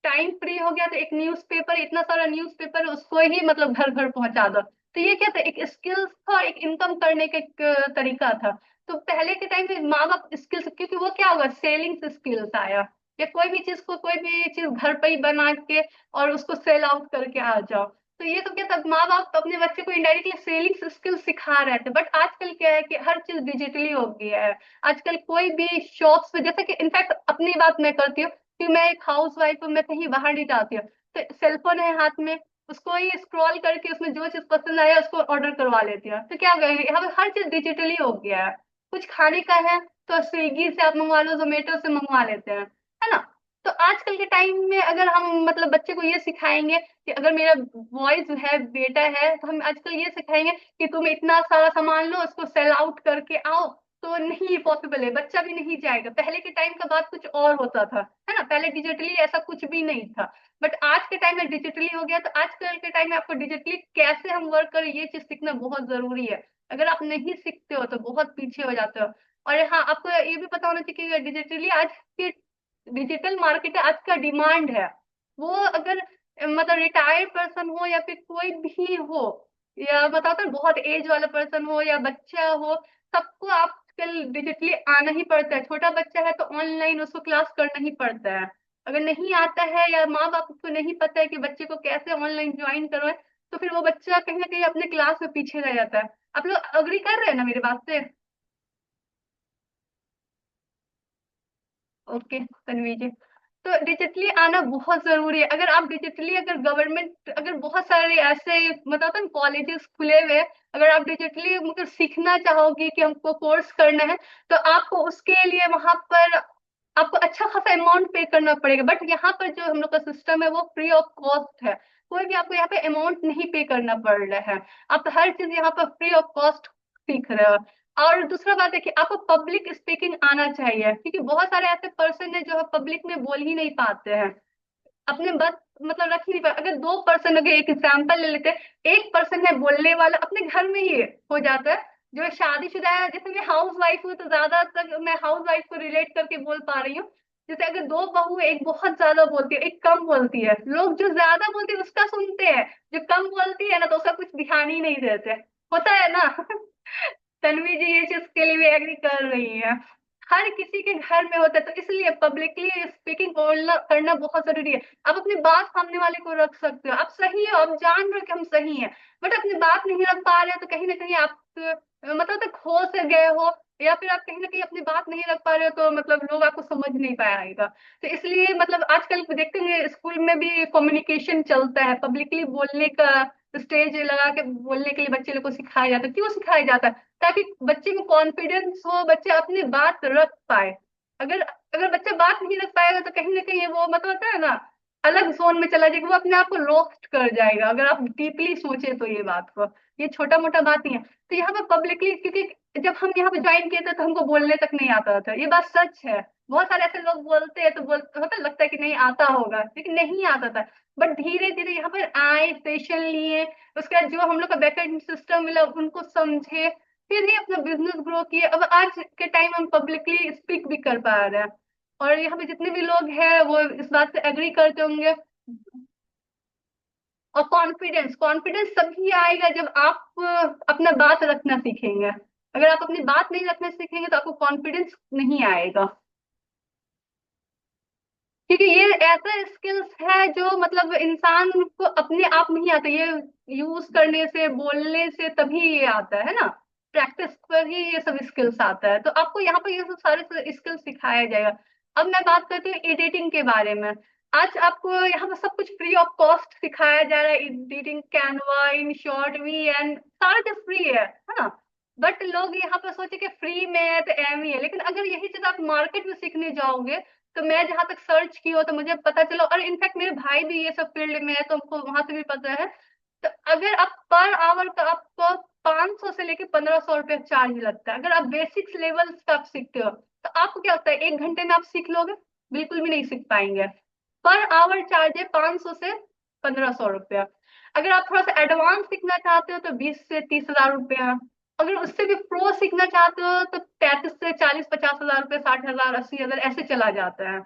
टाइम फ्री हो गया तो एक न्यूज़पेपर, इतना सारा न्यूज़पेपर उसको ही मतलब घर घर पहुंचा दो। तो ये क्या था, एक स्किल्स था, एक इनकम करने का एक तरीका था। तो पहले के टाइम में माँ बाप स्किल्स, क्योंकि वो क्या होगा, सेलिंग स्किल्स आया, या कोई भी चीज घर पे ही बना के और उसको सेल आउट करके आ जाओ। तो ये तो क्या था, माँ बाप अपने बच्चे को इनडायरेक्टली सेलिंग स्किल सिखा रहे थे। बट आजकल क्या है कि हर चीज डिजिटली हो गया है। आजकल कोई भी शॉप्स पे, जैसे कि इनफैक्ट अपनी बात मैं करती हूँ कि मैं एक हाउस वाइफ हूँ, मैं कहीं बाहर नहीं जाती हूँ, तो सेलफोन है हाथ में, उसको ही स्क्रॉल करके उसमें जो चीज पसंद आया उसको ऑर्डर करवा लेती हूँ। तो क्या हो गया, यहाँ पे हर चीज डिजिटली हो गया है। कुछ खाने का है तो स्विगी से आप मंगवा लो, जोमेटो से मंगवा लेते हैं, है ना। तो आजकल के टाइम में अगर हम मतलब बच्चे को ये सिखाएंगे कि अगर मेरा बॉयज है, बेटा है, तो हम आजकल ये सिखाएंगे कि तुम इतना सारा सामान लो, उसको सेल आउट करके आओ, तो नहीं पॉसिबल है, बच्चा भी नहीं जाएगा। पहले के टाइम का बात कुछ और होता था, है ना, पहले डिजिटली ऐसा कुछ भी नहीं था। बट आज के टाइम में डिजिटली हो गया, तो आजकल के टाइम में आपको डिजिटली कैसे हम वर्क करें ये चीज सीखना बहुत जरूरी है। अगर आप नहीं सीखते हो तो बहुत पीछे हो जाते हो। और हाँ, आपको ये भी पता होना चाहिए कि डिजिटली आज के डिजिटल मार्केट आज का डिमांड है। वो अगर मतलब रिटायर्ड पर्सन हो या फिर कोई भी हो, या बताता बहुत एज वाला पर्सन हो या बच्चा हो, सबको आजकल डिजिटली आना ही पड़ता है। छोटा बच्चा है तो ऑनलाइन उसको क्लास करना ही पड़ता है। अगर नहीं आता है या माँ बाप को नहीं पता है कि बच्चे को कैसे ऑनलाइन ज्वाइन करवाए, तो फिर वो बच्चा कहीं ना कहीं अपने क्लास में पीछे रह जाता है। आप लोग अग्री कर रहे हैं ना मेरी बात से? ओके तन्वी जी, तो डिजिटली आना बहुत जरूरी है। अगर आप डिजिटली, अगर गवर्नमेंट, अगर बहुत सारे ऐसे मतलब ना कॉलेजेस खुले हुए हैं, अगर आप डिजिटली मतलब सीखना चाहोगी कि हमको कोर्स करना है, तो आपको उसके लिए वहां पर आपको अच्छा खासा अमाउंट पे करना पड़ेगा। बट यहाँ पर जो हम लोग का सिस्टम है वो फ्री ऑफ कॉस्ट है। कोई भी आपको यहाँ पे अमाउंट नहीं पे करना पड़ रहा है। आप हर चीज यहाँ पर फ्री ऑफ कॉस्ट सीख रहे हो। और दूसरा बात है कि आपको पब्लिक स्पीकिंग आना चाहिए, क्योंकि बहुत सारे ऐसे पर्सन है जो पब्लिक में बोल ही नहीं पाते हैं, अपने बात मतलब रख ही नहीं पाते। अगर दो पर्सन, अगर एक एग्जाम्पल ले लेते हैं, एक पर्सन है बोलने वाला, अपने घर में ही हो जाता है। जो शादीशुदा है, जैसे मैं हाउस वाइफ हूँ तो ज्यादातर मैं हाउस वाइफ को रिलेट करके बोल पा रही हूँ। जैसे अगर दो बहू है, एक बहुत ज्यादा बोलती है, एक कम बोलती है, लोग जो ज्यादा बोलती है उसका सुनते हैं, जो कम बोलती है ना तो उसका कुछ ध्यान ही नहीं देते। होता है ना। तन्वी जी ये चीज के लिए भी एग्री कर रही है। हर किसी के घर में होता है, तो इसलिए पब्लिकली स्पीकिंग बोलना करना बहुत जरूरी है। आप अपनी बात सामने वाले को रख सकते हो, आप सही हो, आप जान रहे हो कि हम सही हैं, बट अपनी बात नहीं रख पा रहे हो, तो कहीं ना कहीं आप मतलब तो खो से गए हो, या फिर आप कहीं ना कहीं अपनी बात नहीं रख पा रहे हो, तो मतलब लोग आपको समझ नहीं पाएगा। तो इसलिए मतलब आजकल देखते हैं स्कूल में भी कम्युनिकेशन चलता है, पब्लिकली बोलने का स्टेज लगा के बोलने के लिए बच्चे लोग को सिखाया जाता है। क्यों सिखाया जाता है? ताकि बच्चे में कॉन्फिडेंस हो, बच्चे अपनी बात रख पाए। अगर अगर बच्चा बात नहीं रख पाएगा तो कहीं ना कहीं वो मतलब होता है ना, अलग जोन में चला जाएगा, वो अपने आप को लॉस्ट कर जाएगा। अगर आप डीपली सोचे तो ये बात को, ये छोटा मोटा बात नहीं है। तो यहाँ पे पब्लिकली, क्योंकि जब हम यहाँ पे ज्वाइन किए थे तो हमको बोलने तक नहीं आता था, ये बात सच है। बहुत सारे ऐसे लोग बोलते हैं तो होता लगता है कि नहीं आता होगा, लेकिन नहीं आता था। बट धीरे धीरे यहाँ पर आए, सेशन लिए, उसके बाद जो हम लोग का बैकएंड सिस्टम मिला उनको समझे, फिर ही अपना बिजनेस ग्रो किए। अब आज के टाइम हम पब्लिकली स्पीक भी कर पा रहे हैं। और यहाँ पे जितने भी लोग हैं वो इस बात से एग्री करते होंगे। और कॉन्फिडेंस, कॉन्फिडेंस तभी आएगा जब आप अपना बात रखना सीखेंगे। अगर आप अपनी बात नहीं रखना सीखेंगे तो आपको कॉन्फिडेंस नहीं आएगा। क्योंकि ये ऐसा स्किल्स है जो मतलब इंसान को अपने आप नहीं आता, ये यूज करने से, बोलने से तभी ये आता है ना। प्रैक्टिस पर ही ये सब स्किल्स आता है। तो आपको यहाँ पर ये सब सारे स्किल्स सिखाया जाएगा। अब मैं बात करती हूँ एडिटिंग के बारे में। आज आपको यहाँ पर सब कुछ फ्री ऑफ कॉस्ट सिखाया जा रहा है, एडिटिंग, कैनवा, इन शॉर्ट, वी एंड सारा चीज फ्री है ना। बट लोग यहाँ पर सोचे कि फ्री में है तो एम ही है, लेकिन अगर यही चीज आप मार्केट में सीखने जाओगे, तो मैं जहां तक सर्च की हो तो मुझे पता चला, और इनफैक्ट मेरे भाई भी ये सब फील्ड में है तो हमको वहां से भी पता है। तो अगर आप पर आवर का आपको 500 से लेके 1500 रुपया चार्ज लगता है, अगर आप बेसिक्स लेवल का आप सीखते हो। तो आपको क्या लगता है 1 घंटे में आप सीख लोगे? बिल्कुल भी नहीं सीख पाएंगे। पर आवर चार्ज है 500 से 1500 रुपया। अगर आप थोड़ा सा एडवांस सीखना चाहते हो तो 20 से 30 हजार रुपया। अगर उससे भी प्रो सीखना चाहते हो तो 33 से 40 50 हजार रुपये, 60 हजार, 80 हजार ऐसे चला जाता है।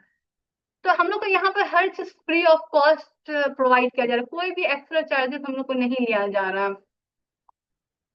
तो हम लोग को यहाँ पर हर चीज फ्री ऑफ कॉस्ट प्रोवाइड किया जा रहा है, कोई भी एक्स्ट्रा चार्जेस हम लोग को नहीं लिया जा रहा है।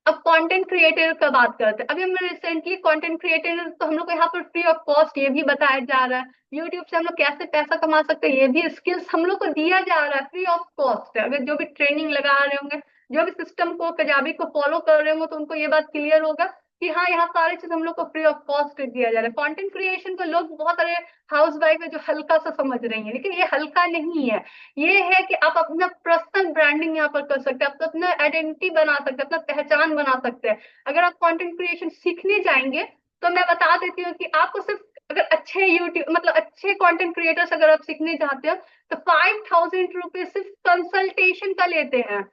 अब कंटेंट क्रिएटर का बात करते हैं। अभी हम रिसेंटली कंटेंट क्रिएटर, तो हम लोग को यहाँ पर फ्री ऑफ कॉस्ट ये भी बताया जा रहा है, यूट्यूब से हम लोग कैसे पैसा कमा सकते हैं ये भी स्किल्स हम लोग को दिया जा रहा है फ्री ऑफ कॉस्ट। अगर जो भी ट्रेनिंग लगा रहे होंगे, जो भी सिस्टम को पंजाबी को फॉलो कर रहे होंगे, तो उनको ये बात क्लियर होगा कि हाँ यहाँ सारी चीज हम लोग को फ्री ऑफ कॉस्ट दिया जा रहा है। कंटेंट क्रिएशन को लोग बहुत सारे हाउस वाइफ है जो हल्का सा समझ रही है, लेकिन ये हल्का नहीं है। ये है कि आप अपना पर्सनल ब्रांडिंग यहाँ पर कर सकते हैं, आप अपना आइडेंटिटी बना सकते हैं, अपना पहचान बना सकते हैं। अगर आप कंटेंट क्रिएशन सीखने जाएंगे तो मैं बता देती हूँ कि आपको सिर्फ, अगर अच्छे यूट्यूब मतलब अच्छे कंटेंट क्रिएटर्स अगर आप सीखने चाहते हो तो 5000 रुपीज सिर्फ कंसल्टेशन का लेते हैं।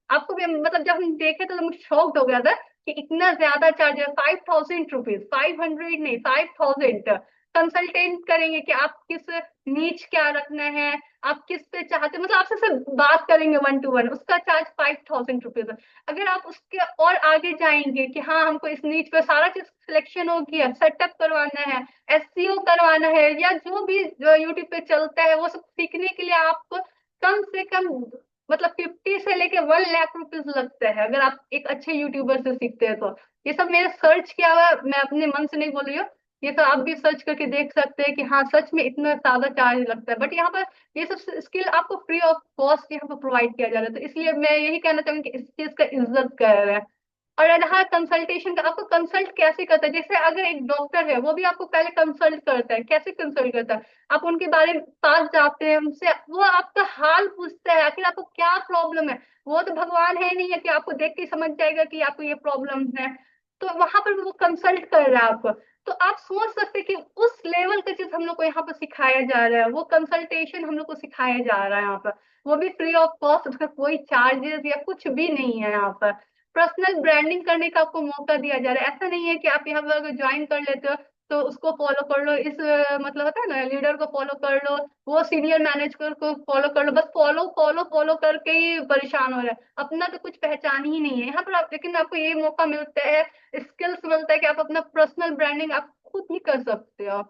आपको भी मतलब जब हम देखे तो हम शॉक्ड हो गया था कि इतना ज्यादा चार्ज है। 5000 रुपीज, 500 नहीं, 5000 कंसल्टेंट करेंगे कि आप किस नीच क्या रखना है, आप किस पे चाहते हैं, मतलब आपसे सिर्फ बात करेंगे 1 to 1, उसका चार्ज 5000 रुपीज है। अगर आप उसके और आगे जाएंगे कि हाँ हमको इस नीच पे सारा चीज सिलेक्शन होगी, सेटअप करवाना है, एसईओ करवाना है, या जो भी जो यूट्यूब पे चलता है वो सब सीखने के लिए आपको कम से कम मतलब 50 से लेके 1 लाख रुपीज लगता है, अगर आप एक अच्छे यूट्यूबर से सीखते हैं तो। ये सब मैंने सर्च किया हुआ है, मैं अपने मन से नहीं बोल रही हूँ। ये तो आप भी सर्च करके देख सकते हैं कि हाँ सच में इतना ज्यादा चार्ज लगता है, बट यहाँ पर ये सब स्किल आपको फ्री ऑफ कॉस्ट यहाँ पर प्रोवाइड किया जा रहा है। तो इसलिए मैं यही कहना चाहूंगी कि इस चीज का इज्जत कर रहे हैं। और रहा कंसल्टेशन का, आपको कंसल्ट कैसे करता है, जैसे अगर एक डॉक्टर है वो भी आपको पहले कंसल्ट करता है। कैसे कंसल्ट करता है, आप उनके बारे में पास जाते हैं, उनसे वो आपका हाल पूछता है, आखिर आपको क्या प्रॉब्लम है। वो तो भगवान है नहीं है कि आपको देख के समझ जाएगा कि आपको ये प्रॉब्लम है। तो वहां पर वो कंसल्ट कर रहा है आपको। तो आप सोच सकते हैं कि उस लेवल का चीज हम लोग को यहाँ पर सिखाया जा रहा है, वो कंसल्टेशन हम लोग को सिखाया जा रहा है यहाँ पर, वो भी फ्री ऑफ कॉस्ट, उसका कोई चार्जेस या कुछ भी नहीं है यहाँ पर। पर्सनल ब्रांडिंग करने का आपको मौका दिया जा रहा है। ऐसा नहीं है कि आप यहाँ पर अगर ज्वाइन कर लेते हो तो उसको फॉलो कर लो, इस मतलब होता है ना लीडर को फॉलो कर लो, वो सीनियर मैनेजर को फॉलो कर लो, बस फॉलो फॉलो फॉलो करके ही परेशान हो रहा है, अपना तो कुछ पहचान ही नहीं है यहाँ पर। आप लेकिन आपको ये मौका मिलता है, स्किल्स मिलता है कि आप अपना पर्सनल ब्रांडिंग आप खुद ही कर सकते हो।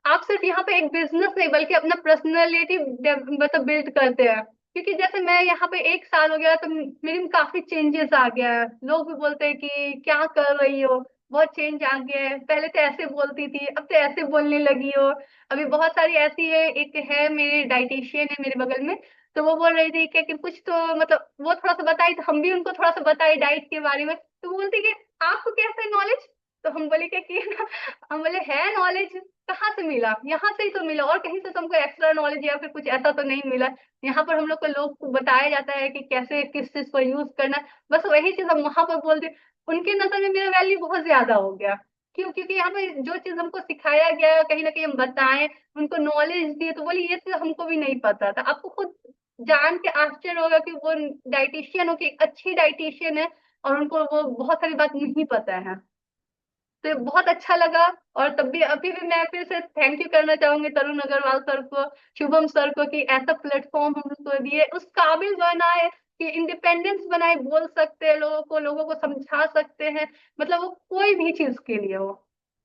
आप सिर्फ यहाँ पे एक बिजनेस नहीं बल्कि अपना पर्सनैलिटी मतलब बिल्ड करते हैं। क्योंकि जैसे मैं यहाँ पे 1 साल हो गया तो मेरे में काफी चेंजेस आ गया है। लोग भी बोलते हैं कि क्या कर रही हो, बहुत चेंज आ गया है, पहले तो ऐसे बोलती थी अब तो ऐसे बोलने लगी हो। अभी बहुत सारी ऐसी है, एक है मेरी डाइटिशियन है मेरे बगल में, तो वो बोल रही थी कि कुछ तो मतलब वो थोड़ा सा बताई तो हम भी उनको थोड़ा सा बताए डाइट के बारे में, तो वो बोलती कि आपको कैसे नॉलेज। तो हम बोले क्या कि हम बोले है नॉलेज, कहाँ से मिला, यहाँ से ही तो मिला, और कहीं से तुमको एक्स्ट्रा नॉलेज या फिर कुछ ऐसा तो नहीं मिला। यहाँ पर हम लोग को लोग को बताया जाता है कि कैसे किस चीज को यूज करना है। बस वही चीज हम वहां पर बोलते, उनके नजर में मेरा वैल्यू बहुत ज्यादा हो गया। क्यों, क्योंकि यहाँ पे जो चीज हमको सिखाया गया कहीं ना कहीं हम बताएं, उनको नॉलेज दिए, तो बोले ये चीज हमको भी नहीं पता था। आपको खुद जान के आश्चर्य होगा कि वो डाइटिशियन हो, कि एक अच्छी डाइटिशियन है और उनको वो बहुत सारी बात नहीं पता है। तो ये बहुत अच्छा लगा। और तब भी अभी भी मैं फिर से थैंक यू करना चाहूंगी तरुण अग्रवाल सर को, शुभम सर को, कि ऐसा प्लेटफॉर्म हम लोग को दिए, उस काबिल बनाए कि इंडिपेंडेंस बनाए, बोल सकते हैं लोगों को, लोगों को समझा सकते हैं। मतलब वो कोई भी चीज के लिए हो,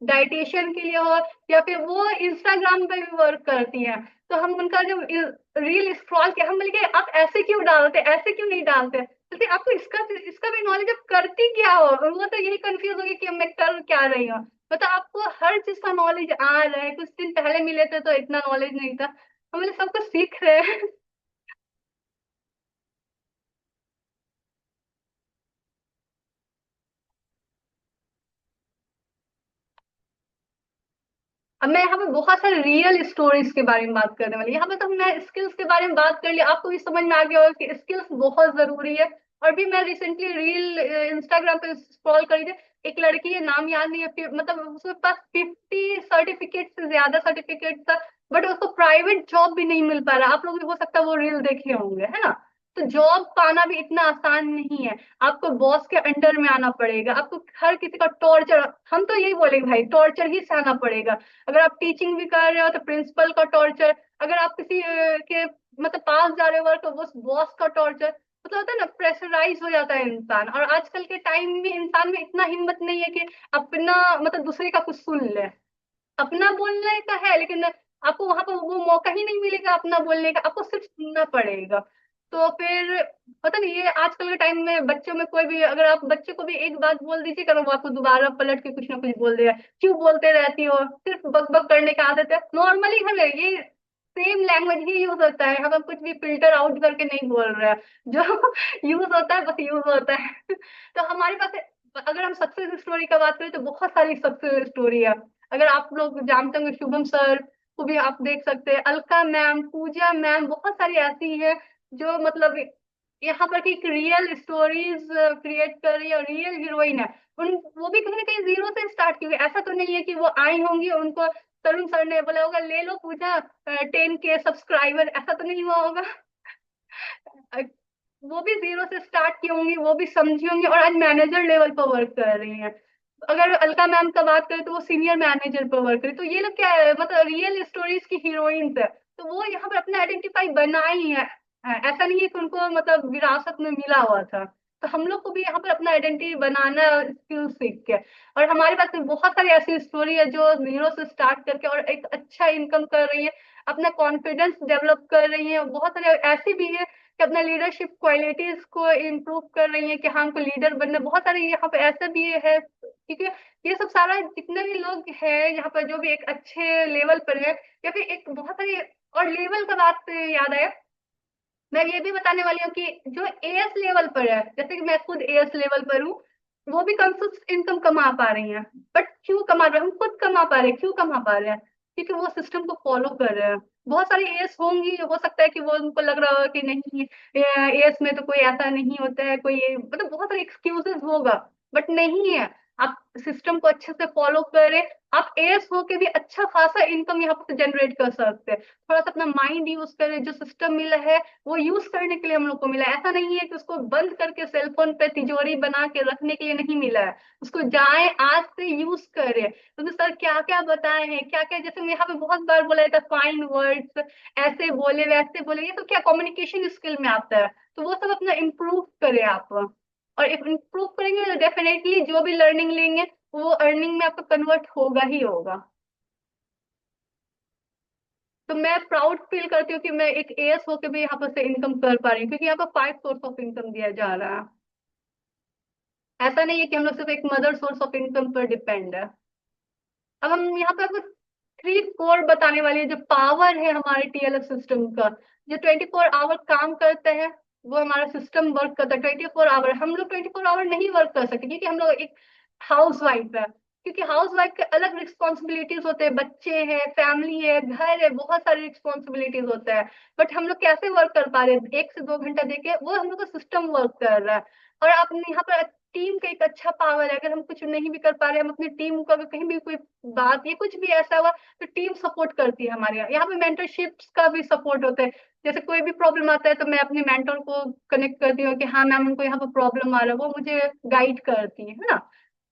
डाइटिशियन के लिए हो, या फिर वो इंस्टाग्राम पे भी वर्क करती हैं, तो हम उनका जब रील स्क्रॉल किया हम बोले कि आप ऐसे क्यों डालते, ऐसे क्यों नहीं डालते। बोलते आपको इसका इसका भी नॉलेज, आप करती क्या हो। और वो तो यही कंफ्यूज हो गई कि मैं कर क्या रही हूँ। मतलब आपको हर चीज का नॉलेज आ रहा है, कुछ दिन पहले मिले थे तो इतना नॉलेज नहीं था, हम बोले सब कुछ सीख रहे हैं। अब मैं यहाँ पे बहुत सारे रियल स्टोरीज के बारे में बात करने वाली, यहाँ पे तो मैं स्किल्स के बारे में बात कर लिया, आपको भी समझ में आ गया होगा कि स्किल्स बहुत जरूरी है। और भी मैं रिसेंटली रील इंस्टाग्राम पे स्क्रॉल करी थी, एक लड़की है, नाम याद नहीं है, मतलब उसके पास 50 सर्टिफिकेट से ज्यादा सर्टिफिकेट था, बट उसको प्राइवेट जॉब भी नहीं मिल पा रहा। आप लोग भी हो सकता है वो रील देखे होंगे, है ना। तो जॉब पाना भी इतना आसान नहीं है, आपको बॉस के अंडर में आना पड़ेगा, आपको हर किसी का टॉर्चर, हम तो यही बोलेंगे भाई टॉर्चर ही सहना पड़ेगा। अगर आप टीचिंग भी कर रहे हो तो प्रिंसिपल का टॉर्चर, अगर आप किसी के मतलब पास जा रहे हो तो वो बॉस का टॉर्चर। मतलब होता है ना, प्रेशराइज हो जाता है इंसान। और आजकल के टाइम में इंसान में इतना हिम्मत नहीं है कि अपना मतलब दूसरे का कुछ सुन ले। अपना बोलने का है लेकिन आपको वहां पर वो मौका ही नहीं मिलेगा अपना बोलने का, आपको सिर्फ सुनना पड़ेगा। तो फिर पता नहीं, ये आजकल के टाइम में बच्चों में कोई भी, अगर आप बच्चे को भी एक बात बोल दीजिए करो, वो आपको दोबारा पलट के कुछ ना कुछ बोल देगा, क्यों बोलते रहती हो, सिर्फ बक बक करने का आदत है। नॉर्मली हमें ये सेम लैंग्वेज ही यूज होता है, हम कुछ भी फिल्टर आउट करके नहीं बोल रहे हैं। जो यूज होता है बस यूज होता है। तो हमारे पास, अगर हम सक्सेस स्टोरी का बात करें तो बहुत सारी सक्सेस स्टोरी है। अगर आप लोग जानते होंगे शुभम सर को भी आप देख सकते हैं, अलका मैम, पूजा मैम, बहुत सारी ऐसी है जो मतलब यहाँ पर की रियल स्टोरीज क्रिएट कर रही है और रियल हीरोइन है। उन वो भी कहीं ना कहीं जीरो से स्टार्ट की हुई है। ऐसा तो नहीं है कि वो आई होंगी उनको तरुण सर ने बोला होगा ले लो पूजा 10K सब्सक्राइबर, ऐसा तो नहीं हुआ होगा। अ, वो भी जीरो से स्टार्ट की होंगी, वो भी समझी होंगी और आज मैनेजर लेवल पर वर्क कर रही हैं। अगर अलका मैम का बात करें तो वो सीनियर मैनेजर पर वर्क करें। तो ये लोग क्या है, मतलब रियल स्टोरीज की हीरोइंस है। तो वो यहाँ पर अपना आइडेंटिफाई बनाई है। ऐसा नहीं है कि उनको मतलब विरासत में मिला हुआ था। तो हम लोग को भी यहाँ पर अपना आइडेंटिटी बनाना स्किल सीख के। और हमारे पास में बहुत सारी ऐसी स्टोरी है जो जीरो से स्टार्ट करके और एक अच्छा इनकम कर रही है, अपना कॉन्फिडेंस डेवलप कर रही है। बहुत सारे ऐसी भी है कि अपना लीडरशिप क्वालिटीज को इम्प्रूव कर रही है कि हाँ हमको लीडर बनना। बहुत सारे यहाँ पे ऐसा भी है, क्योंकि ये सब सारा जितने भी लोग हैं यहाँ पर जो भी एक अच्छे लेवल पर है, या फिर एक बहुत सारी, और लेवल का बात याद आया, मैं ये भी बताने वाली हूँ कि जो एएस लेवल पर है, जैसे कि मैं खुद एएस लेवल पर हूँ, वो भी कंसिस्ट इनकम कमा पा रही हैं। बट क्यों कमा रहे हैं, हम खुद कमा पा रहे हैं, क्यों कमा पा रहे हैं, क्योंकि वो सिस्टम को फॉलो कर रहे हैं। बहुत सारी एएस होंगी, हो सकता है कि वो उनको लग रहा हो कि नहीं एएस में तो कोई ऐसा नहीं होता है, कोई मतलब बहुत सारे एक्सक्यूजेस होगा, बट नहीं है। आप सिस्टम को अच्छे से फॉलो करें, आप एएस होके भी अच्छा खासा इनकम यहाँ पर जनरेट कर सकते हैं। थोड़ा सा अपना माइंड यूज करें, जो सिस्टम मिला है वो यूज करने के लिए हम लोग को मिला है। ऐसा नहीं है कि उसको बंद करके सेलफोन पे तिजोरी बना के रखने के लिए नहीं मिला है। उसको जाए आज से यूज करें। तो सर क्या क्या बताए हैं, क्या क्या, जैसे मैं यहाँ पे बहुत बार बोला था फाइन वर्ड्स, ऐसे बोले वैसे बोले, ये तो क्या कम्युनिकेशन स्किल में आता है। तो वो सब अपना इम्प्रूव करें आप। और इम्प्रूव करेंगे तो डेफिनेटली जो भी लर्निंग लेंगे वो अर्निंग में आपका कन्वर्ट होगा ही होगा। तो मैं प्राउड फील करती हूँ कि मैं एक एएस होकर भी यहाँ पर से इनकम कर पा रही हूँ, क्योंकि यहाँ पर 5 सोर्स ऑफ इनकम दिया जा रहा है। ऐसा नहीं है कि हम लोग सिर्फ एक मदर सोर्स ऑफ इनकम पर डिपेंड है। अब हम यहाँ पे आपको 3 कोर बताने वाली है, जो पावर है हमारे टीएलएफ सिस्टम का, जो 24 आवर काम करते हैं। वो हमारा सिस्टम वर्क करता है 24 आवर। हम लोग 24 आवर नहीं वर्क कर सकते, क्योंकि हम लोग एक हाउस वाइफ है। क्योंकि हाउस वाइफ के अलग रिस्पॉन्सिबिलिटीज होते हैं, बच्चे हैं, फैमिली है, घर है, बहुत सारी रिस्पॉन्सिबिलिटीज होता है। बट हम लोग कैसे वर्क कर पा रहे हैं 1 से 2 घंटा देके, वो हम लोग का सिस्टम वर्क कर रहा है। और आप यहाँ पर टीम का एक अच्छा पावर है। अगर हम कुछ नहीं भी कर पा रहे हैं, हम अपनी टीम को, अगर कहीं भी कोई बात या कुछ भी ऐसा हुआ तो टीम सपोर्ट करती है हमारे यहाँ पे मेंटरशिप्स का भी सपोर्ट होता है। जैसे कोई भी प्रॉब्लम आता है तो मैं अपने मेंटर को कनेक्ट करती हूँ कि हाँ मैम उनको यहाँ पर प्रॉब्लम आ रहा है, वो मुझे गाइड करती है ना।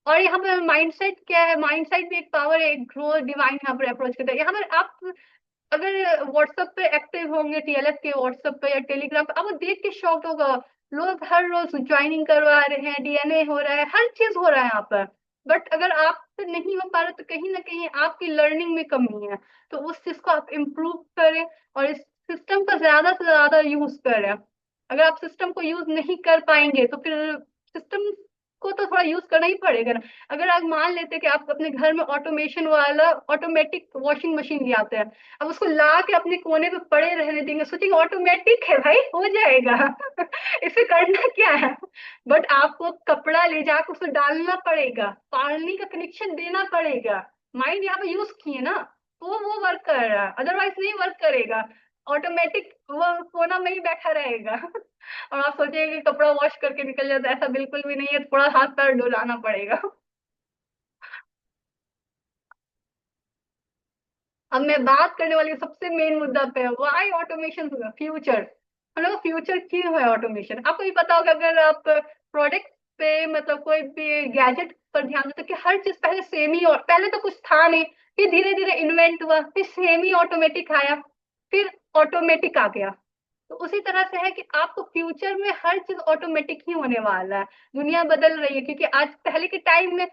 और यहाँ पर माइंडसेट क्या है, माइंडसेट भी एक पावर है, एक ग्रो डिवाइन यहाँ पर अप्रोच करता है। यहाँ पर आप अगर व्हाट्सएप पे एक्टिव होंगे, टीएलएफ के व्हाट्सएप पे या टेलीग्राम पे, आप वो देख के शॉक्ड होगा। लोग हर रोज ज्वाइनिंग करवा रहे हैं, डीएनए हो रहा है, हर चीज हो रहा है यहाँ पर। बट अगर आपसे नहीं हो पा रहा तो कहीं ना कहीं आपकी लर्निंग में कमी है। तो उस चीज को आप इम्प्रूव करें और इस सिस्टम का ज्यादा से ज्यादा यूज करें। अगर आप सिस्टम को यूज नहीं कर पाएंगे तो फिर सिस्टम को तो थोड़ा यूज करना ही पड़ेगा ना। अगर आप मान लेते कि आप अपने घर में ऑटोमेशन वाला ऑटोमेटिक वॉशिंग मशीन ले आते हैं, अब उसको ला के अपने कोने पे पड़े रहने देंगे, सोचेंगे ऑटोमेटिक है भाई हो जाएगा। इसे करना क्या है। बट आपको कपड़ा ले जाकर उसको डालना पड़ेगा, पानी का कनेक्शन देना पड़ेगा। माइंड यहाँ पे यूज किए ना, तो वो वर्क कर रहा है, अदरवाइज नहीं वर्क करेगा। ऑटोमेटिक वो कोना में ही बैठा रहेगा। और आप सोचिए कि कपड़ा वॉश करके निकल जाता है, ऐसा बिल्कुल भी नहीं है, थोड़ा हाथ पैर डुलाना पड़ेगा। अब मैं बात करने वाली हूँ सबसे मेन मुद्दा पे, व्हाई ऑटोमेशन फ्यूचर। हम लोग फ्यूचर क्यों है ऑटोमेशन, आपको भी पता होगा। अगर आप प्रोडक्ट पे मतलब कोई भी गैजेट पर ध्यान देते कि हर चीज पहले सेमी, और पहले तो कुछ था नहीं, फिर धीरे धीरे इन्वेंट हुआ, फिर सेमी ऑटोमेटिक आया, फिर ऑटोमेटिक आ गया। तो उसी तरह से है कि आपको फ्यूचर में हर चीज ऑटोमेटिक ही होने वाला है। दुनिया बदल रही है, क्योंकि आज पहले के टाइम में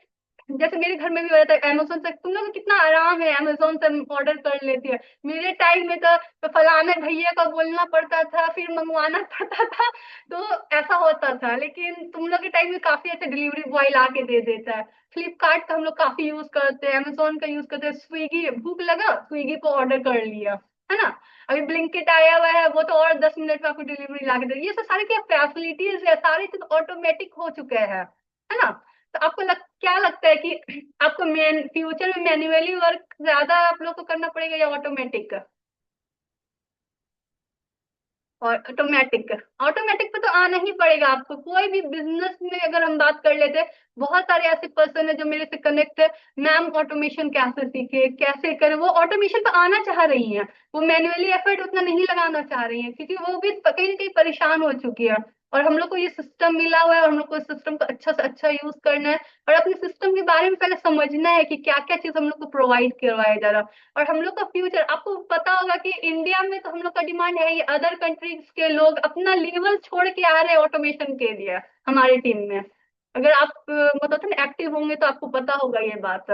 जैसे मेरे घर में भी हो रहा था, अमेजोन से तुम लोग को कितना आराम है, अमेजोन से ऑर्डर कर लेती है। मेरे टाइम में तो फलाने भैया का बोलना पड़ता था, फिर मंगवाना पड़ता था। तो ऐसा होता था, लेकिन तुम लोग के टाइम में काफी अच्छा डिलीवरी बॉय ला के दे देता है। फ्लिपकार्ट का हम लोग काफी यूज करते हैं, अमेजोन का यूज करते हैं, स्विगी, भूख लगा स्विगी को ऑर्डर कर लिया, है ना। अभी ब्लिंकिट आया हुआ है, वो तो और 10 मिनट में आपको डिलीवरी ला के दे। ये सब सारी क्या फैसिलिटीज है, सारी चीज ऑटोमेटिक हो चुके हैं, है ना। तो आपको क्या लगता है कि आपको फ्यूचर में मैन्युअली वर्क ज्यादा आप लोग को करना पड़ेगा या ऑटोमेटिक? और ऑटोमेटिक, ऑटोमेटिक पे तो आना ही पड़ेगा आपको। कोई भी बिजनेस में अगर हम बात कर लेते हैं, बहुत सारे ऐसे पर्सन है जो मेरे से कनेक्ट है, मैम ऑटोमेशन कैसे सीखे, कैसे करें, वो ऑटोमेशन पे आना चाह रही हैं। वो मैन्युअली एफर्ट उतना नहीं लगाना चाह रही हैं, क्योंकि वो भी कहीं ना कहीं परेशान हो चुकी है। और हम लोग को ये सिस्टम मिला हुआ है, और हम लोग को इस सिस्टम का अच्छा से अच्छा यूज करना है, और अपने सिस्टम के बारे में पहले समझना है कि क्या क्या चीज हम लोग को प्रोवाइड करवाया जा रहा है। और हम लोग का फ्यूचर आपको पता होगा कि इंडिया में तो हम लोग का डिमांड है, ये अदर कंट्रीज के लोग अपना लेवल छोड़ के आ रहे हैं ऑटोमेशन के लिए हमारी टीम में। अगर आप मतलब एक्टिव होंगे तो आपको पता होगा ये बात।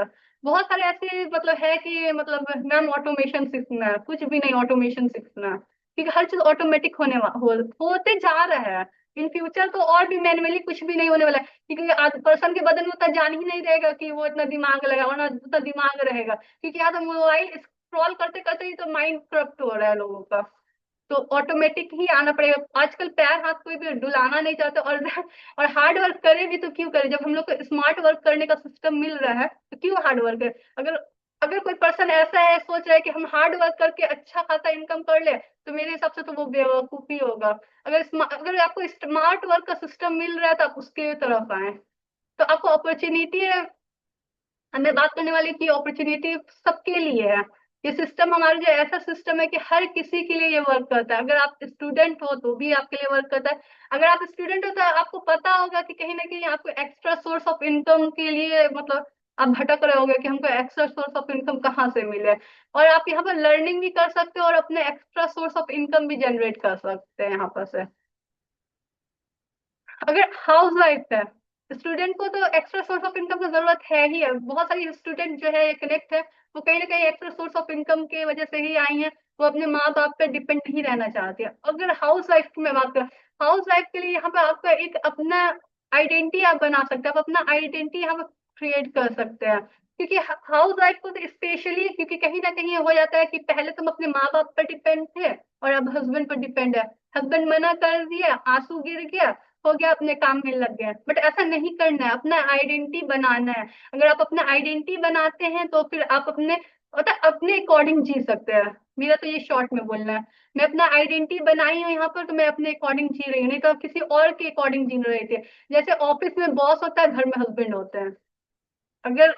बहुत सारे ऐसे मतलब है कि मतलब मैम ऑटोमेशन सीखना है, कुछ भी नहीं, ऑटोमेशन सीखना है, क्योंकि हर चीज ऑटोमेटिक होते जा रहा है। इन फ्यूचर तो और भी मैनुअली कुछ भी नहीं होने वाला है, क्योंकि आज पर्सन के बदन में उतना जान ही नहीं रहेगा कि वो इतना दिमाग लगा, वरना उतना दिमाग रहेगा, क्योंकि यहाँ तो मोबाइल स्क्रॉल करते करते ही तो माइंड करप्ट हो रहा है लोगों का। तो ऑटोमेटिक ही आना पड़ेगा। आजकल पैर हाथ कोई भी डुलाना नहीं चाहता, और हार्ड वर्क करे भी तो क्यों करे, जब हम लोग को स्मार्ट वर्क करने का सिस्टम मिल रहा है तो क्यों हार्ड वर्क करे। अगर अगर कोई पर्सन ऐसा है, सोच रहा है कि हम हार्ड वर्क करके अच्छा खासा इनकम कर ले, तो मेरे हिसाब से तो वो बेवकूफी होगा। अगर आपको स्मार्ट वर्क का सिस्टम मिल रहा है तो आप उसके तरफ आए। तो आपको अपॉर्चुनिटी है, हमें बात करने वाली की अपॉर्चुनिटी सबके लिए है। ये सिस्टम हमारा जो ऐसा सिस्टम है कि हर किसी के लिए ये वर्क करता है। अगर आप स्टूडेंट हो तो भी आपके लिए वर्क करता है। अगर आप स्टूडेंट हो तो आपको पता होगा कि कहीं ना कहीं आपको एक्स्ट्रा सोर्स ऑफ इनकम के लिए मतलब आप भटक रहे होगे कि हमको एक्स्ट्रा सोर्स ऑफ इनकम कहाँ से मिले। और आप यहाँ पर लर्निंग भी कर सकते हो और अपने एक्स्ट्रा सोर्स ऑफ इनकम भी जनरेट कर सकते हैं यहाँ पर से। अगर हाउस वाइफ है, स्टूडेंट को तो एक्स्ट्रा सोर्स ऑफ इनकम की जरूरत है ही है। बहुत सारी स्टूडेंट जो है कनेक्ट है, वो कहीं ना कहीं एक्स्ट्रा सोर्स ऑफ इनकम की वजह से ही आई हैं। वो अपने माँ बाप पे डिपेंड नहीं रहना चाहती है। अगर हाउस वाइफ की मैं बात करूँ, हाउस वाइफ के लिए यहाँ पे आपका एक अपना आइडेंटिटी आप बना सकते हैं, आप अपना आइडेंटिटी यहाँ पे क्रिएट कर सकते हैं। क्योंकि हाउस वाइफ को तो स्पेशली, क्योंकि कहीं ना कहीं हो जाता है कि पहले तुम अपने माँ बाप पर डिपेंड थे और अब हस्बैंड पर डिपेंड है। हस्बैंड मना कर दिया, आंसू गिर गया, हो गया, अपने काम में लग गए। बट ऐसा नहीं करना है, अपना आइडेंटिटी बनाना है। अगर आप अपना आइडेंटिटी बनाते हैं तो फिर आप अपने मतलब अपने अकॉर्डिंग जी सकते हैं। मेरा तो ये शॉर्ट में बोलना है। मैं अपना आइडेंटिटी बनाई हूँ यहाँ पर, तो मैं अपने अकॉर्डिंग जी रही हूँ, नहीं तो आप किसी और के अकॉर्डिंग जी रहे थे। जैसे ऑफिस में बॉस होता है, घर में हस्बैंड होते हैं। अगर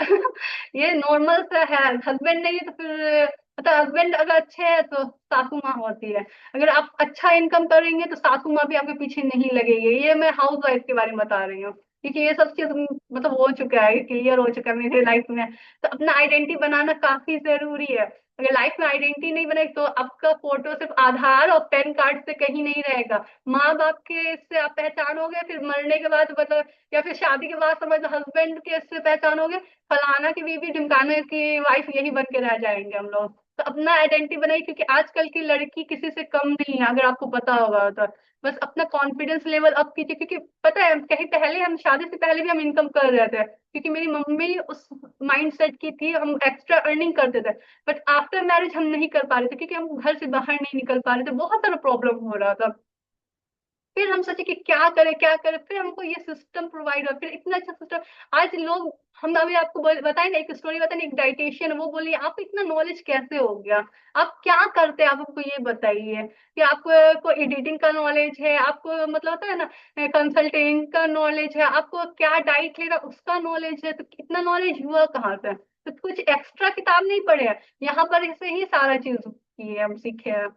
ये नॉर्मल सा है, हस्बैंड नहीं है तो फिर मतलब हस्बैंड अगर अच्छे है तो सासू माँ होती है। अगर आप अच्छा इनकम करेंगे तो सासू माँ भी आपके पीछे नहीं लगेगी। ये मैं हाउस वाइफ के बारे में बता रही हूँ, क्योंकि ये सब चीज मतलब हो चुका है, क्लियर हो चुका है मेरे लाइफ में। तो अपना आइडेंटिटी बनाना काफी जरूरी है। अगर लाइफ में आइडेंटिटी नहीं बनेगी तो आपका फोटो सिर्फ आधार और पैन कार्ड से कहीं नहीं रहेगा। माँ बाप के से आप पहचानोगे, फिर मरने के बाद मतलब, या फिर शादी के बाद समझ लो हस्बैंड के से पहचानोगे, फलाना की बीवी ढिमकाने की वाइफ यही बन के रह जाएंगे हम लोग। तो अपना आइडेंटिटी बनाइए, क्योंकि आजकल की लड़की किसी से कम नहीं है, अगर आपको पता होगा तो। बस अपना कॉन्फिडेंस लेवल अप कीजिए, क्योंकि पता है कहीं पहले हम शादी से पहले भी हम इनकम कर रहे थे, क्योंकि मेरी मम्मी उस माइंड सेट की थी, हम एक्स्ट्रा अर्निंग करते थे। बट आफ्टर मैरिज हम नहीं कर पा रहे थे, क्योंकि हम घर से बाहर नहीं निकल पा रहे थे, बहुत सारा प्रॉब्लम हो रहा था। फिर हम सोचे कि क्या करें क्या करें, फिर हमको ये सिस्टम प्रोवाइड हुआ, फिर इतना अच्छा सिस्टम। आज लोग, हम अभी आपको बताए ना, एक स्टोरी बताए ना, एक डाइटिशियन, वो बोली आपको इतना नॉलेज कैसे हो गया, आप क्या करते हैं, आप हमको ये बताइए। कि आपको को एडिटिंग का नॉलेज है, आपको मतलब होता है ना कंसल्टेंट का नॉलेज है, आपको क्या डाइट लेना उसका नॉलेज है, तो इतना नॉलेज हुआ कहाँ से। तो कुछ एक्स्ट्रा किताब नहीं पढ़े हैं, यहाँ पर से ही सारा चीज की है, हम सीखे हैं।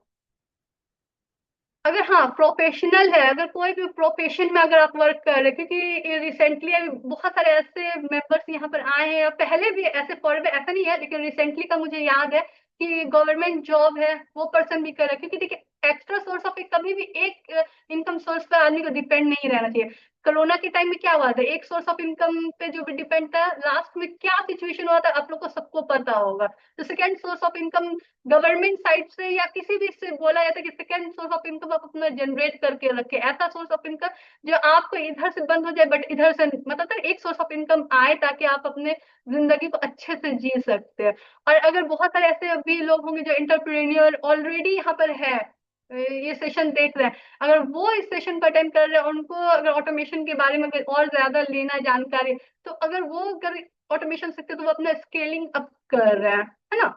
अगर हाँ प्रोफेशनल है, अगर कोई भी प्रोफेशन में अगर आप वर्क कर रहे हैं, क्योंकि रिसेंटली अभी बहुत सारे ऐसे मेंबर्स यहाँ पर आए हैं, पहले भी ऐसे फॉरन ऐसा नहीं है, लेकिन रिसेंटली का मुझे याद है कि गवर्नमेंट जॉब है वो पर्सन भी कर रहा है। क्योंकि देखिए एक्स्ट्रा सोर्स ऑफ कभी भी एक इनकम सोर्स पे आदमी को डिपेंड नहीं रहना चाहिए। कोरोना के टाइम में क्या हुआ था, एक सोर्स ऑफ इनकम पे जो भी डिपेंड था, लास्ट में क्या सिचुएशन हुआ था आप लोग को सबको पता होगा। तो second source of income government side से या किसी भी से बोला जाता है कि सेकेंड सोर्स ऑफ इनकम आप अपना जनरेट करके रखे, ऐसा सोर्स ऑफ इनकम जो आपको इधर से बंद हो जाए बट इधर से मतलब एक सोर्स ऑफ इनकम आए, ताकि आप अपने जिंदगी को अच्छे से जी सकते हैं। और अगर बहुत सारे ऐसे भी लोग होंगे जो इंटरप्रेन्योर ऑलरेडी यहाँ पर है, ये सेशन देख रहे हैं, अगर वो इस सेशन को अटेंड कर रहे हैं, उनको अगर ऑटोमेशन के बारे में अगर और ज्यादा लेना जानकारी, तो अगर वो अगर ऑटोमेशन सीखते तो वो अपना स्केलिंग अप कर रहे हैं, है ना।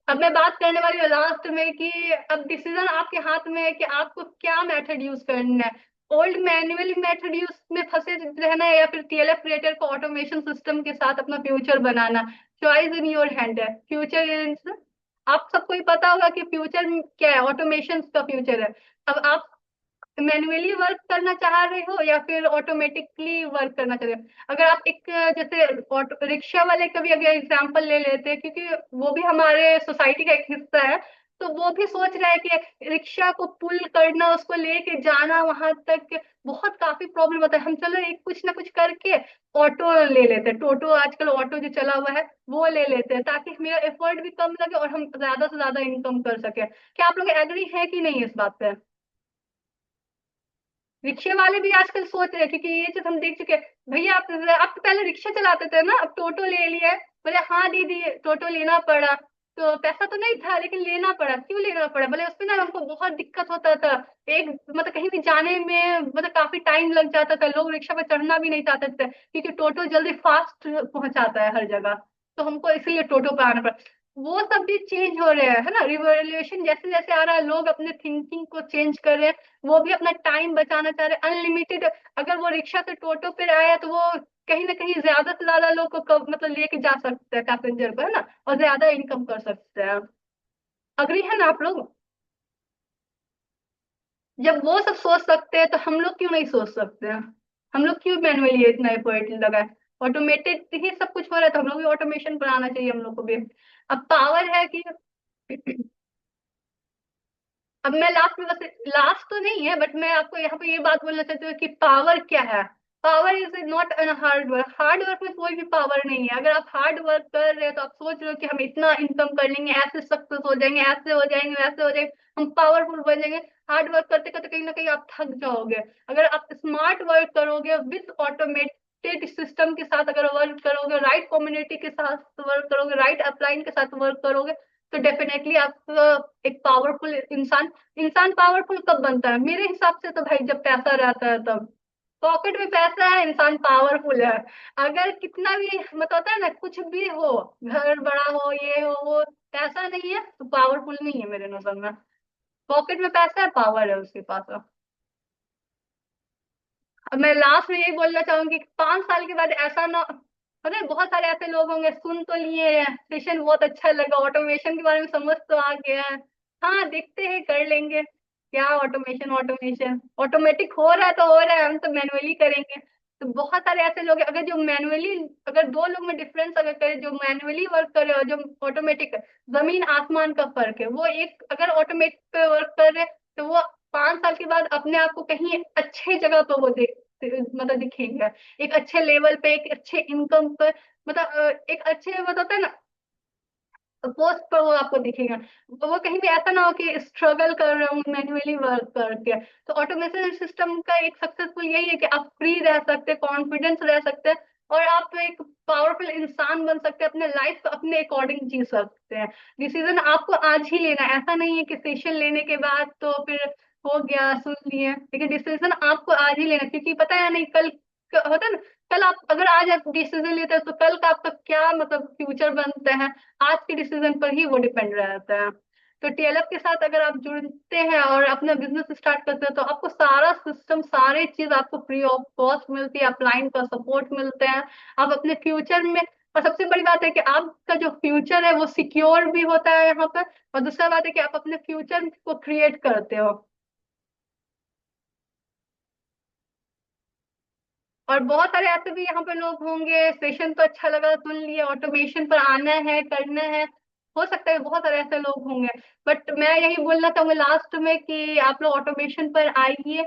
अब मैं बात करने वाली हूँ लास्ट में कि अब डिसीजन आपके हाथ में है कि आपको क्या मेथड यूज करना है। ओल्ड मैनुअल मेथड यूज में फंसे रहना है, या फिर टीएलएफ क्रिएटर को ऑटोमेशन सिस्टम के साथ अपना future banana. Choice in your hand है। फ्यूचर इज, आप सबको ही पता होगा कि फ्यूचर क्या है, ऑटोमेशन का फ्यूचर है। अब आप मैन्युअली वर्क करना चाह रहे हो या फिर ऑटोमेटिकली वर्क करना चाह रहे हो। अगर आप एक जैसे ऑटो रिक्शा वाले का भी अगर एग्जांपल ले लेते हैं, क्योंकि वो भी हमारे सोसाइटी का एक हिस्सा है, तो वो भी सोच रहा है कि रिक्शा को पुल करना, उसको लेके जाना वहां तक बहुत काफी प्रॉब्लम होता है। हम चलो एक कुछ ना कुछ करके ऑटो ले लेते हैं, टोटो आजकल ऑटो जो चला हुआ है वो ले लेते हैं, ताकि मेरा एफर्ट भी कम लगे और हम ज्यादा से ज्यादा इनकम कर सके। क्या आप लोग एग्री है कि नहीं इस बात पे। रिक्शे वाले भी आजकल सोच रहे हैं, क्योंकि ये चीज हम देख चुके हैं। भैया आप तो पहले रिक्शा चलाते थे ना, अब टोटो ले लिया है। बोले हाँ दीदी, टोटो लेना पड़ा, तो पैसा तो नहीं था लेकिन लेना पड़ा। क्यों लेना पड़ा, बोले उसमें ना हमको बहुत दिक्कत होता था। एक मतलब कहीं भी जाने में मतलब काफी टाइम लग जाता था, लोग रिक्शा पे चढ़ना भी नहीं चाहते थे, क्योंकि टोटो जल्दी फास्ट पहुंचाता है हर जगह। तो हमको इसलिए टोटो पे आना पड़ा। वो सब भी चेंज हो रहे हैं, है ना। रिवोल्यूशन जैसे जैसे आ रहा है, लोग अपने थिंकिंग को चेंज कर रहे हैं। वो भी अपना टाइम बचाना चाह रहे हैं, अनलिमिटेड। अगर वो रिक्शा से टोटो पे आया तो वो कहीं ना कहीं ज्यादा से ज्यादा लोग को मतलब लेके जा सकते हैं पैसेंजर को, है ना, और ज्यादा इनकम कर सकते हैं। अग्री है ना आप लोग। जब वो सब सोच सकते हैं तो हम लोग क्यों नहीं सोच सकते हैं। हम लोग क्यों मैनुअली इतना एफर्ट लगाए। ऑटोमेटेड ही सब कुछ हो रहा है, तो हम लोग भी ऑटोमेशन बनाना चाहिए हम लोग को भी। अब पावर है कि अब मैं लास्ट में बस, लास्ट तो नहीं है बट मैं आपको यहाँ पे ये बात बोलना चाहती हूँ कि पावर क्या है। Power is not an hard work. Hard work में कोई भी पावर नहीं है। अगर आप हार्ड वर्क कर रहे हो तो आप सोच रहे हो कि हम इतना इनकम कर लेंगे, ऐसे सक्सेस हो जाएंगे, ऐसे हो जाएंगे, वैसे हो जाएंगे, हम पावरफुल बन जाएंगे। हार्ड वर्क करते करते कहीं ना कहीं आप थक जाओगे। अगर आप स्मार्ट वर्क करोगे विथ ऑटोमेटेड सिस्टम के साथ, अगर वर्क करोगे, राइट कम्युनिटी के साथ वर्क करोगे, राइट अपलाइन के साथ वर्क करोगे, तो डेफिनेटली आप एक पावरफुल इंसान। इंसान पावरफुल कब बनता है मेरे हिसाब से, तो भाई जब पैसा रहता है तब। पॉकेट में पैसा है, इंसान पावरफुल है। अगर कितना भी मतलब होता है ना, कुछ भी हो, घर बड़ा हो, ये हो वो, पैसा नहीं है तो पावरफुल नहीं है मेरे नजर में। पॉकेट में पैसा है, पावर है उसके पास। अब मैं लास्ट में यही बोलना चाहूंगी कि 5 साल के बाद ऐसा ना, पता है बहुत सारे ऐसे लोग होंगे सुन तो लिए हैं सेशन, बहुत अच्छा लगा, ऑटोमेशन के बारे में समझ तो आ गया है, हाँ देखते हैं कर लेंगे क्या। ऑटोमेशन ऑटोमेशन ऑटोमेटिक हो रहा है तो हो रहा है, हम तो मैनुअली करेंगे। तो बहुत सारे ऐसे लोग हैं, अगर जो मैनुअली, अगर दो लोग में डिफरेंस अगर करें, जो मैनुअली वर्क करे और जो ऑटोमेटिक, जमीन आसमान का फर्क है। वो एक अगर ऑटोमेटिक पे वर्क कर रहे हैं, तो वो 5 साल के बाद अपने आप को कहीं अच्छे जगह पर वो देख मतलब दिखेंगे, एक अच्छे लेवल पे, एक अच्छे इनकम पर, मतलब एक अच्छे मतलब होता है ना पोस्ट पर वो आपको दिखेगा। वो कहीं भी ऐसा ना हो कि स्ट्रगल कर रहे हो मैन्युअली वर्क करके। तो ऑटोमेशन सिस्टम का एक सक्सेसफुल यही है कि आप फ्री रह सकते हैं, कॉन्फिडेंस रह सकते हैं, और आप एक पावरफुल इंसान बन सकते हैं, अपने लाइफ को अपने अकॉर्डिंग जी सकते हैं। डिसीजन आपको आज ही लेना है, ऐसा नहीं है कि सेशन लेने के बाद तो फिर हो गया सुन लिए, लेकिन डिसीजन आपको आज ही लेना है, क्योंकि पता है नहीं कल होता है ना। कल आप अगर आज आप डिसीजन लेते हैं तो कल का आपका क्या मतलब फ्यूचर बनता है, आज के डिसीजन पर ही वो डिपेंड रहता है। तो टीएलएफ के साथ अगर आप जुड़ते हैं और अपना बिजनेस स्टार्ट करते हैं, तो आपको सारा सिस्टम, सारे चीज आपको फ्री ऑफ कॉस्ट मिलती है, अपलाइन का सपोर्ट मिलते हैं। आप अपने फ्यूचर में, और सबसे बड़ी बात है कि आपका जो फ्यूचर है वो सिक्योर भी होता है यहाँ पर। और दूसरा बात है कि आप अपने फ्यूचर को क्रिएट करते हो। और बहुत सारे ऐसे भी यहाँ पे लोग होंगे, सेशन तो अच्छा लगा, सुन लिए, ऑटोमेशन पर आना है, करना है, हो सकता है बहुत सारे ऐसे लोग होंगे। बट मैं यही बोलना चाहूंगा लास्ट में कि आप लोग ऑटोमेशन पर आइए।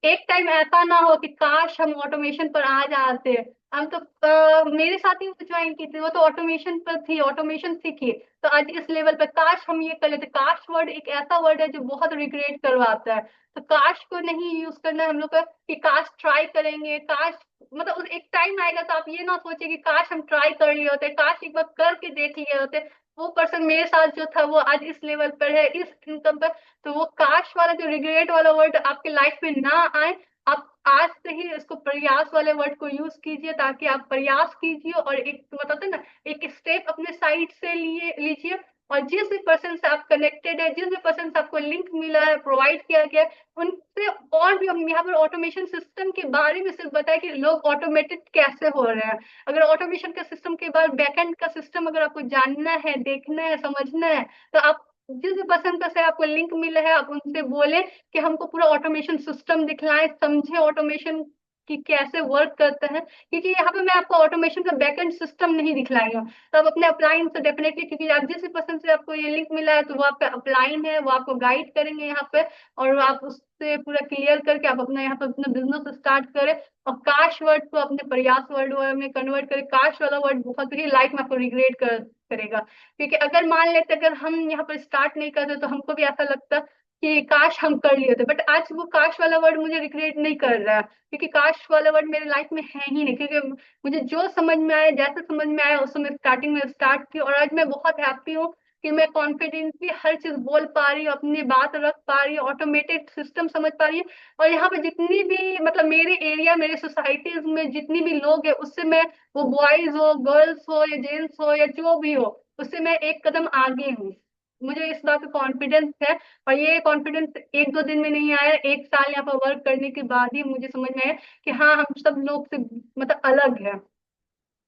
एक टाइम ऐसा ना हो कि काश हम ऑटोमेशन पर आ जाते। हम तो मेरे साथ ही ज्वाइन की थी, वो तो ऑटोमेशन पर थी, ऑटोमेशन सीखी, तो आज इस लेवल पे काश हम ये कर लेते। काश वर्ड एक ऐसा वर्ड है जो बहुत रिग्रेट करवाता है। तो काश को नहीं यूज करना है हम लोग का, कि काश ट्राई करेंगे, काश मतलब एक टाइम आएगा तो आप ये ना सोचे कि काश हम ट्राई कर लिए होते, काश एक बार करके देख लिए होते। वो पर्सन मेरे साथ जो था वो आज इस लेवल पर है, इस इनकम पर। तो वो काश वाला जो रिग्रेट वाला वर्ड आपके लाइफ में ना आए। आप आज से ही इसको प्रयास वाले वर्ड को यूज कीजिए, ताकि आप प्रयास कीजिए और एक बताते हैं ना, एक स्टेप अपने साइड से लिए लीजिए। और जिस भी पर्सन से आप कनेक्टेड है, जिस भी पर्सन से आपको लिंक मिला है, प्रोवाइड किया गया है, उनसे और भी हम यहाँ पर ऑटोमेशन सिस्टम के बारे में सिर्फ बताए कि लोग ऑटोमेटेड कैसे हो रहे हैं। अगर ऑटोमेशन का सिस्टम के बाद बैकएंड का सिस्टम अगर आपको जानना है, देखना है, समझना है, तो आप जिस भी पर्सन का से आपको लिंक मिला है, आप उनसे बोले कि हमको पूरा ऑटोमेशन सिस्टम दिखलाएं, समझे ऑटोमेशन कि कैसे वर्क करता है। क्योंकि यहाँ पे मैं आपको ऑटोमेशन का बैकएंड सिस्टम नहीं दिखलाई हूँ। तो आप अपने अपलाइन से डेफिनेटली, क्योंकि आप जिस भी पर्सन से आपको ये लिंक मिला है तो वो आपका अपलाइन है, वो आपको गाइड करेंगे यहाँ पे। और आप उससे पूरा क्लियर करके आप अपना यहाँ पे अपना बिजनेस स्टार्ट करें। और काश वर्ड को अपने प्रयास वर्ड में कन्वर्ट करें। काश वाला वर्ड बहुत ही लाइफ में आपको रिग्रेट करेगा। क्योंकि अगर मान लेते अगर हम यहाँ पर स्टार्ट नहीं करते तो हमको भी ऐसा लगता कि काश हम कर लिए थे। बट आज वो काश वाला वर्ड मुझे रिग्रेट नहीं कर रहा है, क्योंकि काश वाला वर्ड मेरे लाइफ में है ही नहीं। क्योंकि मुझे जो समझ में आया, जैसे समझ में आया, उस समय स्टार्टिंग में स्टार्ट की, और आज मैं बहुत हैप्पी हूँ कि मैं कॉन्फिडेंटली हर चीज बोल पा रही हूँ, अपनी बात रख पा रही हूँ, ऑटोमेटेड सिस्टम समझ पा रही हूँ। और यहाँ पे जितनी भी मतलब मेरे एरिया, मेरे सोसाइटीज में जितनी भी लोग है, उससे मैं, वो बॉयज हो, गर्ल्स हो, या जेंट्स हो, या जो भी हो, उससे मैं एक कदम आगे हूँ। मुझे इस बात का कॉन्फिडेंस है। और ये कॉन्फिडेंस एक दो दिन में नहीं आया, एक साल यहाँ पर वर्क करने के बाद ही मुझे समझ में आया कि हाँ, हम सब लोग से मतलब अलग है।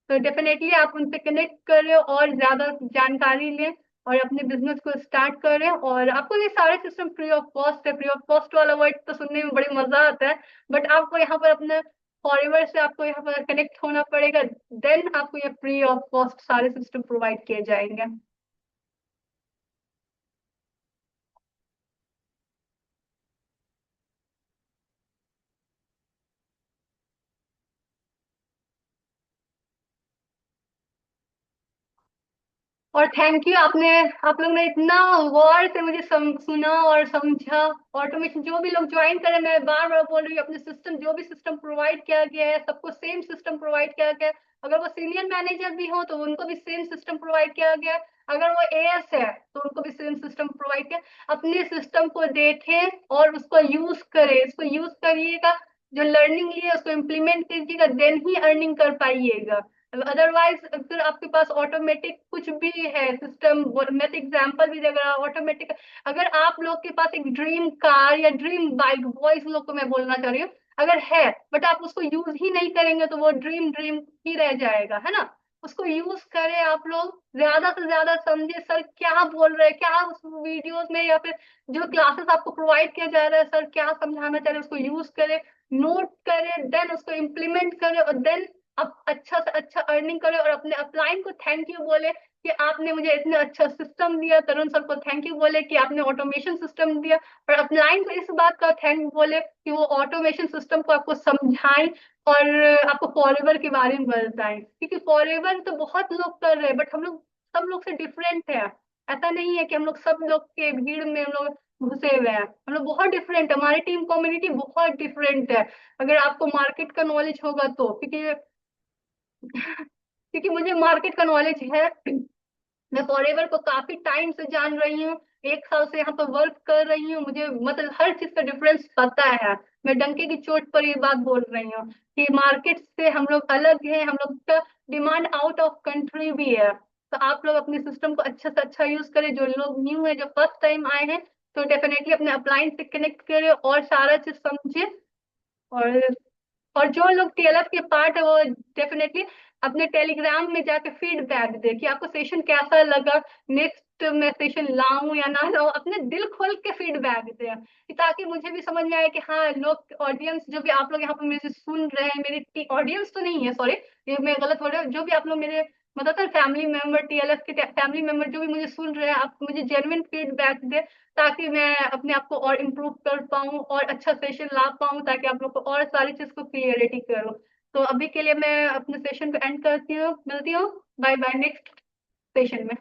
तो डेफिनेटली आप उनसे कनेक्ट करें और ज्यादा जानकारी लें और अपने बिजनेस को स्टार्ट करें। और आपको ये सारे सिस्टम फ्री ऑफ कॉस्ट है। फ्री ऑफ कॉस्ट वाला वर्ड तो सुनने में बड़ी मजा आता है, बट आपको यहाँ पर अपने फॉरएवर से आपको यहाँ पर कनेक्ट होना पड़ेगा। देन आपको ये फ्री ऑफ कॉस्ट सारे सिस्टम प्रोवाइड किए जाएंगे। और थैंक यू, आपने, आप लोग ने इतना गौर से मुझे सुना और समझा। ऑटोमेशन जो भी लोग ज्वाइन करें, मैं बार बार बोल रही हूँ, अपने सिस्टम जो भी सिस्टम प्रोवाइड किया गया है सबको सेम सिस्टम प्रोवाइड किया गया है। अगर वो सीनियर मैनेजर भी हो तो उनको भी सेम सिस्टम प्रोवाइड किया गया है। अगर वो एएस है तो उनको भी सेम सिस्टम प्रोवाइड किया। अपने सिस्टम को देखें और उसको यूज करें, इसको यूज करिएगा, जो लर्निंग लिए उसको इम्प्लीमेंट कीजिएगा, देन ही अर्निंग कर पाइएगा। अदरवाइज अगर आपके पास ऑटोमेटिक कुछ भी है सिस्टम, मैं तो एग्जाम्पल भी दे रहा ऑटोमेटिक। अगर आप लोग के पास एक ड्रीम कार या ड्रीम बाइक, बॉयज लोग को मैं बोलना चाह रही हूँ, अगर है बट आप उसको यूज ही नहीं करेंगे तो वो ड्रीम ड्रीम ही रह जाएगा, है ना। उसको यूज करें आप लोग, ज्यादा से ज्यादा समझे सर क्या बोल रहे हैं, क्या उस वीडियोस में या फिर जो क्लासेस आपको प्रोवाइड किया जा रहा है, सर क्या समझाना चाह रहे हैं, उसको यूज करें, नोट करें, देन उसको इम्प्लीमेंट करें, और देन आप अच्छा से अच्छा अर्निंग करें। और अपने अपलाइन को थैंक यू बोले कि आपने मुझे इतना अच्छा सिस्टम दिया, तरुण सर को थैंक यू बोले कि आपने ऑटोमेशन सिस्टम दिया। और अपलाइन को इस बात का थैंक बोले कि वो ऑटोमेशन सिस्टम को आपको समझाएं और आपको फॉरएवर के बारे में बताएं। क्योंकि फॉरएवर तो बहुत लोग कर रहे हैं, बट हम लोग सब लोग से डिफरेंट है। ऐसा नहीं है कि हम लोग सब लोग के भीड़ में हम लोग घुसे हुए हैं, हम लोग बहुत डिफरेंट है, हमारी टीम कम्युनिटी बहुत डिफरेंट है। अगर आपको मार्केट का नॉलेज होगा तो, क्योंकि मुझे मार्केट का नॉलेज है। मैं फॉरएवर को काफी टाइम से जान रही हूँ, एक साल से यहाँ पर वर्क कर रही हूँ, मुझे मतलब हर चीज का डिफरेंस पता है। मैं डंके की चोट पर ये बात बोल रही हूँ कि मार्केट से हम लोग अलग हैं, हम लोग का डिमांड आउट ऑफ कंट्री भी है। तो आप लोग अपने सिस्टम को अच्छा से अच्छा यूज करें। जो लोग न्यू है, जो फर्स्ट टाइम आए हैं, तो डेफिनेटली अपने अपलाइन से कनेक्ट करें और सारा चीज समझे। और और जो लोग टीएलएफ के पार्ट है वो डेफिनेटली अपने टेलीग्राम में जाके फीडबैक दे कि आपको सेशन कैसा लगा। नेक्स्ट मैं सेशन लाऊं या ना लाऊं, अपने दिल खोल के फीडबैक दें, ताकि मुझे भी समझ में आए कि हाँ लोग, ऑडियंस जो भी आप लोग यहाँ पर मेरे से सुन रहे हैं, मेरी ऑडियंस तो नहीं है, सॉरी ये मैं गलत हो रहा हूँ, जो भी आप लोग मेरे मतलब फैमिली मेंबर, टीएलएफ के फैमिली मेंबर जो भी मुझे सुन रहे हैं, आप मुझे जेन्युइन फीडबैक दे, ताकि मैं अपने आप को और इम्प्रूव कर पाऊँ और अच्छा सेशन ला पाऊँ, ताकि आप लोग को और सारी चीज को क्लियरिटी करूँ। तो अभी के लिए मैं अपने सेशन को एंड करती हूँ, मिलती हूँ, बाय बाय नेक्स्ट सेशन में।